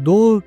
2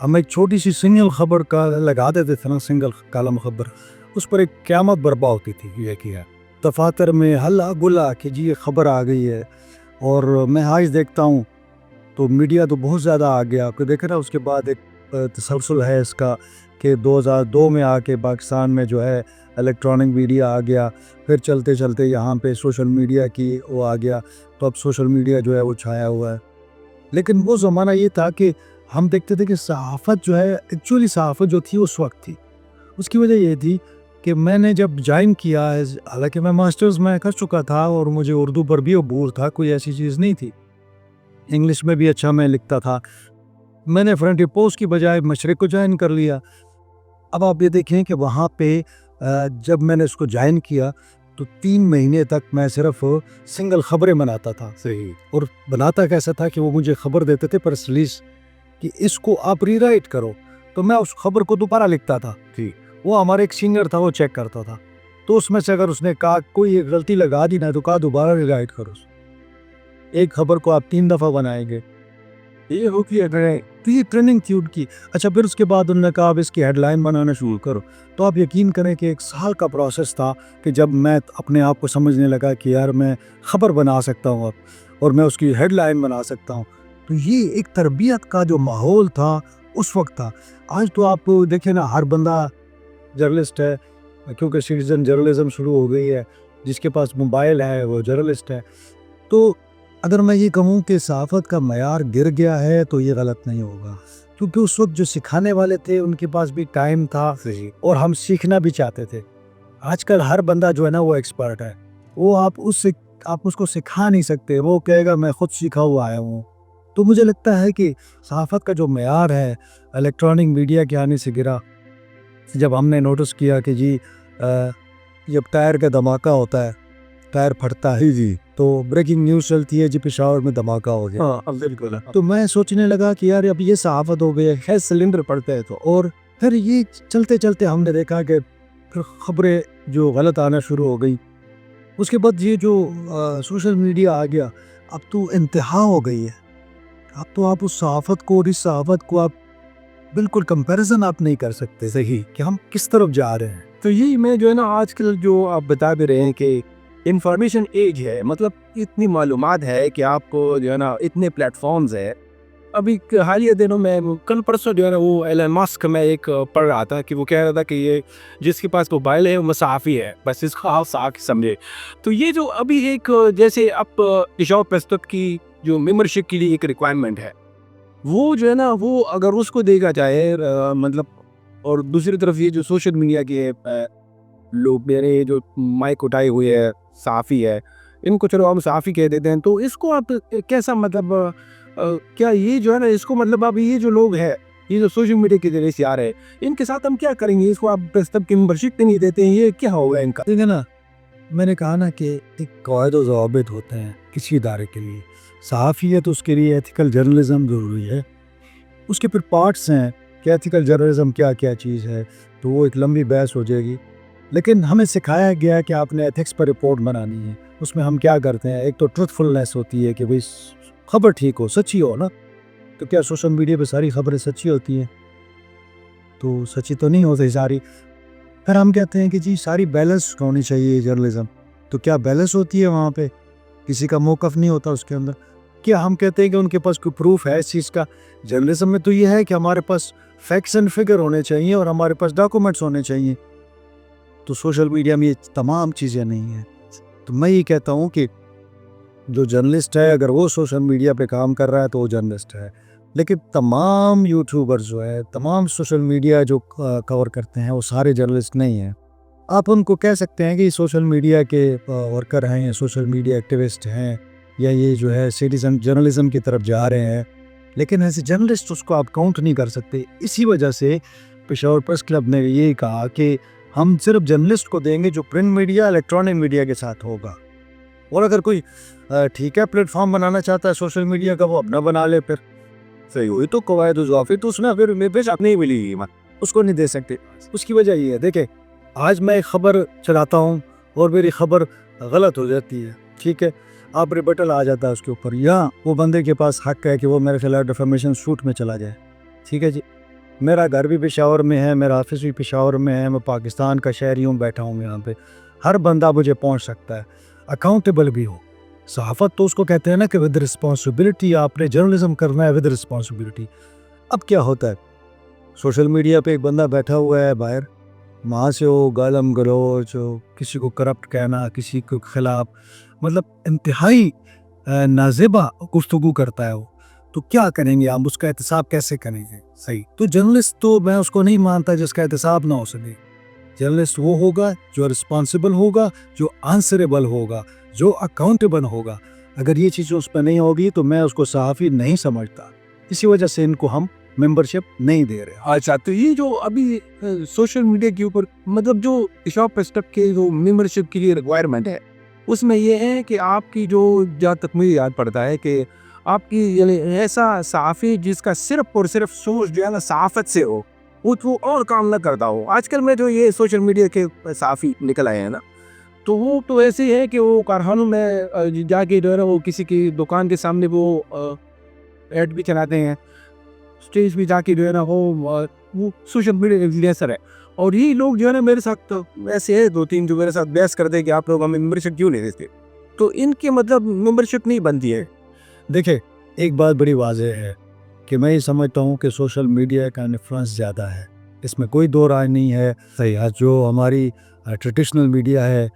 ہم ایک چھوٹی سی سنگل خبر کا لگا دیتے تھے نا، سنگل کالم خبر، اس پر ایک قیامت برپا ہوتی تھی. یہ کیا دفاتر میں ہلا گلا کہ جی یہ خبر آ گئی ہے. اور میں آج دیکھتا ہوں تو میڈیا تو بہت زیادہ آ گیا. آپ کو دیکھا نا، اس کے بعد ایک تسلسل ہے اس کا کہ 2002 میں آ کے پاکستان میں جو ہے الیکٹرانک میڈیا آ گیا. پھر چلتے چلتے یہاں پہ سوشل میڈیا کی وہ آ گیا، تو اب سوشل میڈیا جو ہے وہ چھایا ہوا ہے. لیکن وہ زمانہ یہ تھا کہ ہم دیکھتے تھے کہ صحافت جو ہے، ایکچولی صحافت جو تھی اس وقت تھی. اس کی وجہ یہ تھی کہ میں نے جب جوائن کیا ہے، حالانکہ میں ماسٹرز میں کر چکا تھا اور مجھے اردو پر بھی عبور تھا، کوئی ایسی چیز نہیں تھی. انگلش میں بھی اچھا میں لکھتا تھا. میں نے فرنٹی پوسٹ کی بجائے مشرق کو جوائن کر لیا. اب آپ یہ دیکھیں کہ وہاں پہ جب میں نے اس کو جوائن کیا تو 3 مہینے تک میں صرف سنگل خبریں بناتا تھا. صحیح. اور بناتا کیسا تھا کہ وہ مجھے خبر دیتے تھے پریس ریلیز کہ اس کو آپ ری رائٹ کرو، تو میں اس خبر کو دوبارہ لکھتا تھا. وہ ہمارا ایک سینئر تھا، وہ چیک کرتا تھا. تو اس میں سے اگر اس نے کہا کوئی ایک غلطی لگا دی نا، تو کہا دوبارہ ری رائٹ کرو. ایک خبر کو آپ 3 دفعہ بنائیں گے. یہ ہو کہ تو یہ ٹریننگ تھی ان کی. اچھا، پھر اس کے بعد انہوں نے کہا اب اس کی ہیڈ لائن بنانا شروع کرو. تو آپ یقین کریں کہ 1 سال کا پروسیس تھا کہ جب میں اپنے آپ کو سمجھنے لگا کہ یار میں خبر بنا سکتا ہوں اب، اور میں اس کی ہیڈ لائن بنا سکتا ہوں. تو یہ ایک تربیت کا جو ماحول تھا اس وقت تھا. آج تو آپ دیکھیں نا، ہر بندہ جرنلسٹ ہے، کیونکہ سٹیزن جرنلزم شروع ہو گئی ہے. جس کے پاس موبائل ہے وہ جرنلسٹ ہے. تو اگر میں یہ کہوں کہ صحافت کا معیار گر گیا ہے تو یہ غلط نہیں ہوگا، کیونکہ اس وقت جو سکھانے والے تھے ان کے پاس بھی ٹائم تھا اور ہم سیکھنا بھی چاہتے تھے. آج کل ہر بندہ جو ہے نا وہ ایکسپرٹ ہے. وہ آپ اس کو سکھا نہیں سکتے. وہ کہے گا میں خود سیکھا ہوا آیا ہوں. تو مجھے لگتا ہے کہ صحافت کا جو معیار ہے الیکٹرانک میڈیا کے آنے سے گرا. جب ہم نے نوٹس کیا کہ جی جب ٹائر کا دھماکہ ہوتا ہے، ٹائر پھٹتا ہے جی، تو بریکنگ نیوز چلتی ہے جی پشاور میں دھماکہ ہو گیا. بالکل. تو میں سوچنے لگا کہ یار اب یہ صحافت ہو گئی ہے، خیر سلنڈر پڑتے ہیں. تو اور پھر یہ چلتے چلتے ہم نے دیکھا کہ پھر خبریں جو غلط آنا شروع ہو گئی. اس کے بعد یہ جو سوشل میڈیا آ گیا، اب تو انتہا ہو گئی ہے. اب تو آپ اس صحافت کو اور اس صحافت کو آپ بالکل کمپیریزن آپ نہیں کر سکتے. صحیح کہ ہم کس طرف جا رہے ہیں. تو یہی میں جو ہے نا آج کل جو آپ بتا بھی رہے ہیں کہ انفارمیشن ایج ہے، مطلب اتنی معلومات ہے کہ آپ کو جو ہے نا اتنے پلیٹ فارمز ہے. ابھی حالیہ دنوں میں کل پرسوں جو ہے نا وہ ایلن ماسک میں ایک پڑھ رہا تھا کہ وہ کہہ رہا تھا کہ یہ جس کے پاس موبائل ہے وہ صحافی ہے، بس اس کو آپ صحافی سمجھے. تو یہ جو ابھی ایک جیسے اب اشاع پرستت کی جو ممبرشپ کے لیے ایک ریکوائرمنٹ ہے، وہ جو ہے نا وہ اگر اس کو دیکھا جائے مطلب، اور دوسری طرف یہ جو سوشل میڈیا کے لوگ میرے جو مائک اٹھائے ہوئے ہے صحافی ہے، ان کو چلو ہم صحافی کہہ دیتے ہیں. تو اس کو آپ کیسا مطلب کیا یہ جو ہے نا اس کو مطلب اب یہ جو لوگ ہیں، یہ جو سوشل میڈیا کے ذریعے سے آ رہے ہیں، ان کے ساتھ ہم کیا کریں گے؟ اس کو آپ پرستب کی ممبرشپ نہیں دیتے ہیں، یہ کیا ہوگا ان کا؟ ٹھیک ہے نا، میں نے کہا نا کہ ایک قواعد و ضوابط ہوتے ہیں کسی ادارے کے لیے. صحافی ہے تو اس کے لیے ایتھیکل جرنلزم ضروری ہے. اس کے پھر پارٹس ہیں کہ ایتھیکل جرنلزم کیا کیا چیز ہے، تو وہ ایک لمبی بحث ہو جائے گی. لیکن ہمیں سکھایا گیا کہ آپ نے ایتھکس پر رپورٹ بنانی ہے. اس میں ہم کیا کرتے ہیں، ایک تو ٹروتھفلنس ہوتی ہے کہ بھئی خبر ٹھیک ہو، سچی ہو نا. تو کیا سوشل میڈیا پہ ساری خبریں سچی ہوتی ہیں؟ تو سچی تو نہیں ہوتی ساری. پھر ہم کہتے ہیں کہ جی ساری بیلنس ہونی چاہیے جرنلزم. تو کیا بیلنس ہوتی ہے وہاں پہ؟ کسی کا موقف نہیں ہوتا اس کے اندر. کیا ہم کہتے ہیں کہ ان کے پاس کوئی پروف ہے اس چیز کا؟ جرنلزم میں تو یہ ہے کہ ہمارے پاس فیکٹس اینڈ فگر ہونے چاہیے اور ہمارے پاس ڈاکومنٹس ہونے چاہیے. تو سوشل میڈیا میں یہ تمام چیزیں نہیں ہیں. تو میں یہ کہتا ہوں کہ جو جرنلسٹ ہے اگر وہ سوشل میڈیا پہ کام کر رہا ہے تو وہ جرنلسٹ ہے. لیکن تمام یوٹیوبرز جو ہے، تمام سوشل میڈیا جو کور کرتے ہیں، وہ سارے جرنلسٹ نہیں ہیں. آپ ان کو کہہ سکتے ہیں کہ یہ سوشل میڈیا کے ورکر ہیں یا سوشل میڈیا ایکٹیوسٹ ہیں یا یہ جو ہے سٹیزن جرنلزم کی طرف جا رہے ہیں، لیکن ایسے جرنلسٹ اس کو آپ کاؤنٹ نہیں کر سکتے. اسی وجہ سے پشاور پریس کلب نے یہ کہا کہ ہم صرف جرنلسٹ کو دیں گے جو پرنٹ میڈیا الیکٹرانک میڈیا کے ساتھ ہوگا. اور اگر کوئی ٹھیک ہے پلیٹ فارم بنانا چاہتا ہے سوشل میڈیا کا، وہ اپنا بنا لے. پھر صحیح ہوئی تو قواعد و ضوابط تو اس میں پھر میں پیش نہیں ملی، اس کو نہیں دے سکتے. اس کی وجہ یہ ہے، دیکھیں آج میں ایک خبر چلاتا ہوں اور میری خبر غلط ہو جاتی ہے، ٹھیک ہے، آپ ریبٹل آ جاتا ہے اس کے اوپر، یا وہ بندے کے پاس حق ہے کہ وہ میرے خلاف ڈیفیمیشن سوٹ میں چلا جائے، ٹھیک ہے جی. میرا گھر بھی پشاور میں ہے, میرا آفس بھی پشاور میں ہے, میں پاکستان کا شہری ہوں, بیٹھا ہوں یہاں پہ. ہر بندہ مجھے پہنچ سکتا ہے, اکاؤنٹیبل بھی ہو. صحافت تو اس کو کہتے ہیں نا کہ ود رسپانسبلٹی, آپ نے جرنلزم کرنا ہے ود رسپانسبلٹی. اب کیا ہوتا ہے, سوشل میڈیا پہ ایک بندہ بیٹھا ہوا ہے باہر, وہاں سے وہ گالم گلوچ, کسی کو کرپٹ کہنا, کسی کے خلاف مطلب انتہائی نازیبا گفتگو کرتا ہے وہ. تو کیا کریں گے, آپ اس کا احتساب کیسے کریں گے؟ صحیح, تو جرنلسٹ تو میں اس کو نہیں مانتا جس کا احتساب نہ ہو سکے. جرنلسٹ وہ ہوگا جو رسپانسبل ہوگا, جو آنسریبل ہوگا, جو اکاؤنٹیبل ہوگا. اگر یہ چیزیں اس پہ نہیں ہوگی تو میں اس کو صحافی نہیں سمجھتا. اسی وجہ سے ان کو ہم ممبرشپ نہیں دے رہے. اچھا, تو یہ جو ابھی سوشل میڈیا کے اوپر مطلب جو پشاور پریس کلب کے جو ممبرشپ کی ریکوائرمنٹ ہے, اس میں یہ ہے کہ آپ کی جو جہاں تک مجھے یاد پڑتا ہے کہ آپ کی یعنی ایسا صحافی جس کا صرف اور صرف سوچ جو ہے نا صحافت سے ہو, وہ اور کام نہ کرتا ہو. آج کل میں جو یہ سوشل میڈیا کے صحافی نکل آئے ہیں نا, تو وہ تو ایسے ہے کہ وہ کارخانوں میں جا کے جو ہے نا وہ کسی کی دکان کے سامنے وہ ایڈ بھی چلاتے ہیں, اسٹیج پہ جا کے جو ہے نا وہ سوشل میڈیا انفلوئنسر ہے. اور یہ لوگ جو ہے نا میرے ساتھ ایسے ہیں 2-3 جو میرے ساتھ بحث کرتے ہیں کہ آپ لوگ ہمیں ممبرشپ کیوں نہیں دیتے. تو ان کی مطلب ممبرشپ نہیں بنتی ہے. دیکھیں, ایک بات بڑی واضح ہے کہ میں یہ سمجھتا ہوں کہ سوشل میڈیا کا انفلوئنس زیادہ ہے, اس میں کوئی دو رائے نہیں ہے. صحیح, جو ہماری ٹریڈیشنل میڈیا ہے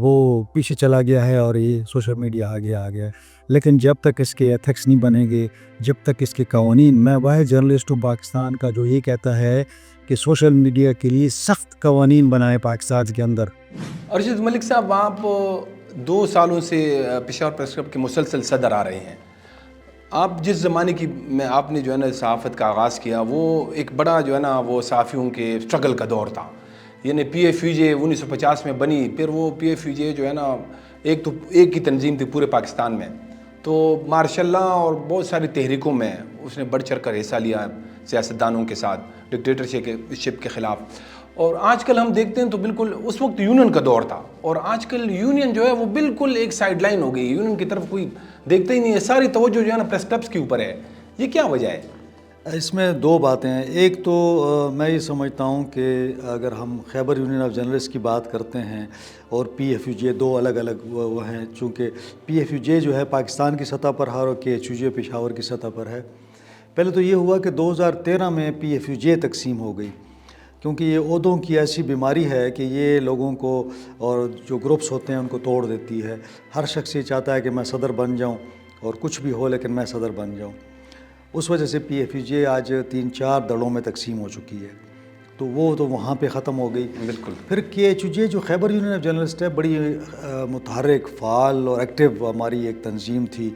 وہ پیچھے چلا گیا ہے اور یہ سوشل میڈیا آگے آ گیا ہے. لیکن جب تک اس کے ایتھکس نہیں بنیں گے, جب تک اس کے قوانین, میں واحد جرنلسٹ ہوں پاکستان کا جو یہ کہتا ہے کہ سوشل میڈیا کے لیے سخت قوانین بنائے پاکستان کے اندر. ارشد ملک صاحب, آپ 2 سالوں سے پشاور پریس کلب کے مسلسل صدر آ رہے ہیں. آپ جس زمانے کی میں آپ نے جو ہے نا صحافت کا آغاز کیا, وہ ایک بڑا جو ہے نا وہ صحافیوں کے اسٹرگل کا دور تھا. یعنی پی ایف یو جے 1950 میں بنی, پھر وہ پی ایف یو جے جو ہے نا ایک کی تنظیم تھی پورے پاکستان میں. تو ماشاء اللہ اور بہت ساری تحریکوں میں اس نے بڑھ چڑھ کر حصہ لیا سیاستدانوں کے ساتھ, ڈکٹیٹرشپ کے خلاف. اور آج کل ہم دیکھتے ہیں تو بالکل اس وقت یونین کا دور تھا, اور آج کل یونین جو ہے وہ بالکل ایک سائیڈ لائن ہو گئی. یونین کی طرف کوئی دیکھتا ہی نہیں ہے, ساری توجہ جو ہے نا پریس کلبس کے اوپر ہے. یہ کیا وجہ ہے؟ اس میں 2 باتیں ہیں. ایک تو میں یہ سمجھتا ہوں کہ اگر ہم خیبر یونین آف جرنلسٹ کی بات کرتے ہیں اور پی ایف یو جے, 2 الگ الگ وہ ہیں. چونکہ پی ایف یو جے جو ہے پاکستان کی سطح پر ہے اور کے ایچ یو جے پشاور کی سطح پر ہے. پہلے تو یہ ہوا کہ 2013 میں پی ایف یو جے تقسیم ہو گئی, کیونکہ یہ عہدوں کی ایسی بیماری ہے کہ یہ لوگوں کو اور جو گروپس ہوتے ہیں ان کو توڑ دیتی ہے. ہر شخص یہ چاہتا ہے کہ میں صدر بن جاؤں, اور کچھ بھی ہو لیکن میں صدر بن جاؤں. اس وجہ سے پی ایف یو جے آج 3-4 دڑوں میں تقسیم ہو چکی ہے, تو وہ تو وہاں پہ ختم ہو گئی. بالکل. پھر کے ایچ یو جے جو خیبر یونین آف جرنلسٹ ہے, بڑی متحرک, فعال اور ایکٹیو ہماری ایک تنظیم تھی.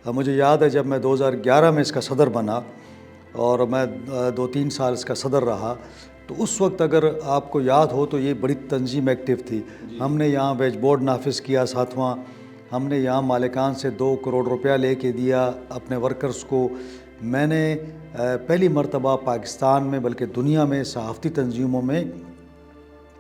مجھے یاد ہے جب میں 2011 میں اس کا صدر بنا اور میں 2-3 سال اس کا صدر رہا, تو اس وقت اگر آپ کو یاد ہو تو یہ بڑی تنظیم ایکٹیو تھی. ہم نے یہاں ویج بورڈ نافذ کیا 7واں, ہم نے یہاں مالکان سے 2 کروڑ روپیہ لے کے دیا اپنے ورکرز کو. میں نے پہلی مرتبہ پاکستان میں بلکہ دنیا میں صحافتی تنظیموں میں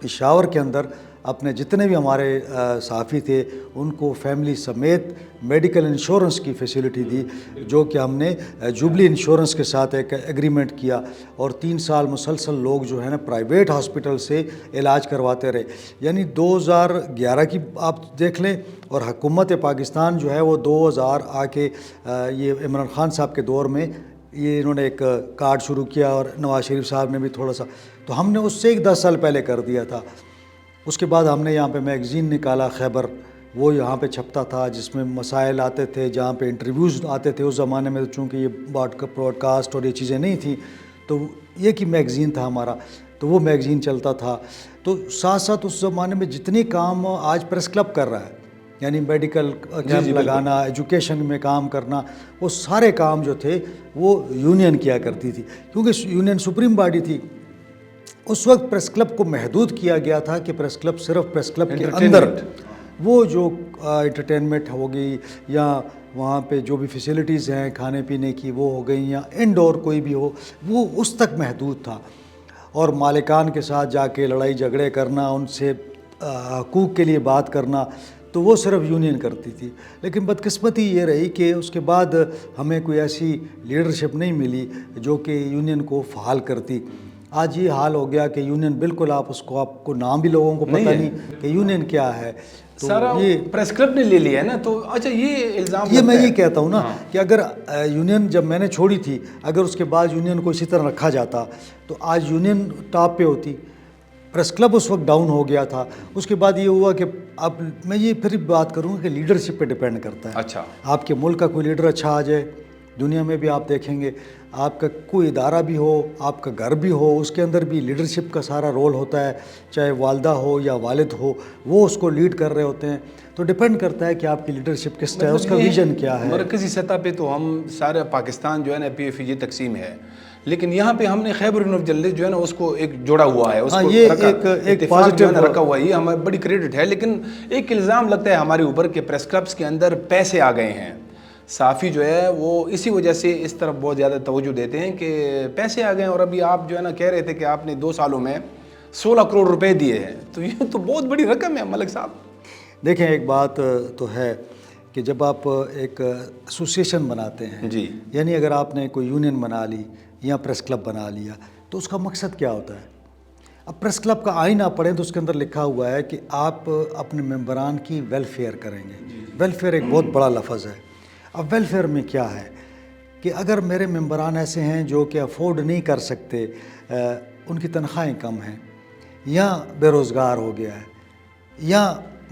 پشاور کے اندر اپنے جتنے بھی ہمارے صحافی تھے ان کو فیملی سمیت میڈیکل انشورنس کی فیسلٹی دی, جو کہ ہم نے جوبلی انشورنس کے ساتھ ایک ایگریمنٹ کیا. اور 3 سال مسلسل لوگ جو ہے نا پرائیویٹ ہاسپٹل سے علاج کرواتے رہے. یعنی 2011 کی آپ دیکھ لیں, اور حکومت پاکستان جو ہے وہ 2000 آ کے یہ عمران خان صاحب کے دور میں یہ انہوں نے ایک کارڈ شروع کیا, اور نواز شریف صاحب نے بھی تھوڑا سا, تو ہم نے اس سے 10 سال پہلے کر دیا تھا. اس کے بعد ہم نے یہاں پہ میگزین نکالا خیبر, وہ یہاں پہ چھپتا تھا جس میں مسائل آتے تھے, جہاں پہ انٹرویوز آتے تھے. اس زمانے میں چونکہ یہ براڈ کاسٹ اور یہ چیزیں نہیں تھیں, تو یہ کہ میگزین تھا ہمارا, تو وہ میگزین چلتا تھا. تو ساتھ ساتھ اس زمانے میں جتنے کام آج پریس کلب کر رہا ہے, یعنی میڈیکل کیمپ لگانا, ایجوکیشن میں کام کرنا, وہ سارے کام جو تھے وہ یونین کیا کرتی تھی, کیونکہ یونین سپریم باڈی تھی. اس وقت پریس کلب کو محدود کیا گیا تھا کہ پریس کلب صرف پریس کلب کے اندر وہ جو انٹرٹینمنٹ ہوگی یا وہاں پہ جو بھی فیسلٹیز ہیں کھانے پینے کی وہ ہو گئیں, یا انڈور کوئی بھی ہو, وہ اس تک محدود تھا. اور مالکان کے ساتھ جا کے لڑائی جھگڑے کرنا, ان سے حقوق کے لیے بات کرنا, تو وہ صرف یونین کرتی تھی. لیکن بدقسمتی یہ رہی کہ اس کے بعد ہمیں کوئی ایسی لیڈرشپ نہیں ملی جو کہ یونین کو فعال کرتی. آج یہ حال ہو گیا کہ یونین بالکل آپ کو نام بھی لوگوں کو پتہ نہیں کہ یونین کیا ہے. تو سارا یہ پریس کلب نے لے لیا ہے نا. تو اچھا یہ الزام یہ میں یہ کہتا ہوں نا کہ اگر یونین جب میں نے چھوڑی تھی اگر اس کے بعد یونین کو اسی طرح رکھا جاتا تو آج یونین ٹاپ پہ ہوتی. پریس کلب اس وقت ڈاؤن ہو گیا تھا. اس کے بعد یہ ہوا کہ اب میں یہ پھر بات کروں کہ لیڈرشپ پہ ڈپینڈ کرتا ہے. اچھا آپ کے ملک کا کوئی لیڈر اچھا آ جائے, دنیا میں بھی آپ دیکھیں گے آپ کا کوئی ادارہ بھی ہو, آپ کا گھر بھی ہو, اس کے اندر بھی لیڈرشپ کا سارا رول ہوتا ہے, چاہے والدہ ہو یا والد ہو, وہ اس کو لیڈ کر رہے ہوتے ہیں. تو ڈپینڈ کرتا ہے کہ آپ کی لیڈرشپ کس طرح, اس کا ویژن کیا ہے. مرکزی سطح پہ تو ہم سارے پاکستان جو ہے نا PFJ تقسیم ہے, لیکن یہاں پہ ہم نے خیبر یونیورسٹی جو ہے نا اس کو ایک جوڑا ہوا ہے, اس کو یہ ایک پازیٹیو رکھا ہوا ہے. یہ ہمیں بڑی کریڈٹ ہے. لیکن ایک الزام لگتا ہے ہمارے اوپر کہ پریس کلبس کے اندر پیسے آ گئے ہیں. صحافی جو ہے وہ اسی وجہ سے اس طرف بہت زیادہ توجہ دیتے ہیں کہ پیسے آ گئے ہیں. اور ابھی آپ جو ہے نا کہہ رہے تھے کہ آپ نے 2 سالوں میں 16 کروڑ روپے دیے ہیں, تو یہ تو بہت بڑی رقم ہے ملک صاحب. دیکھیں ایک بات تو ہے کہ جب آپ ایک ایسوسیشن بناتے ہیں, جی, یعنی اگر آپ نے کوئی یونین بنا لی یا پریس کلب بنا لیا تو اس کا مقصد کیا ہوتا ہے. اب پریس کلب کا آئین آپ پڑھیں تو اس کے اندر لکھا ہوا ہے کہ آپ اپنے ممبران کی ویلفیئر کریں گے. ویلفیئر ایک بہت بڑا لفظ ہے. اب ویلفیئر میں کیا ہے کہ اگر میرے ممبران ایسے ہیں جو کہ افورڈ نہیں کر سکتے, ان کی تنخواہیں کم ہیں, یا بے روزگار ہو گیا ہے, یا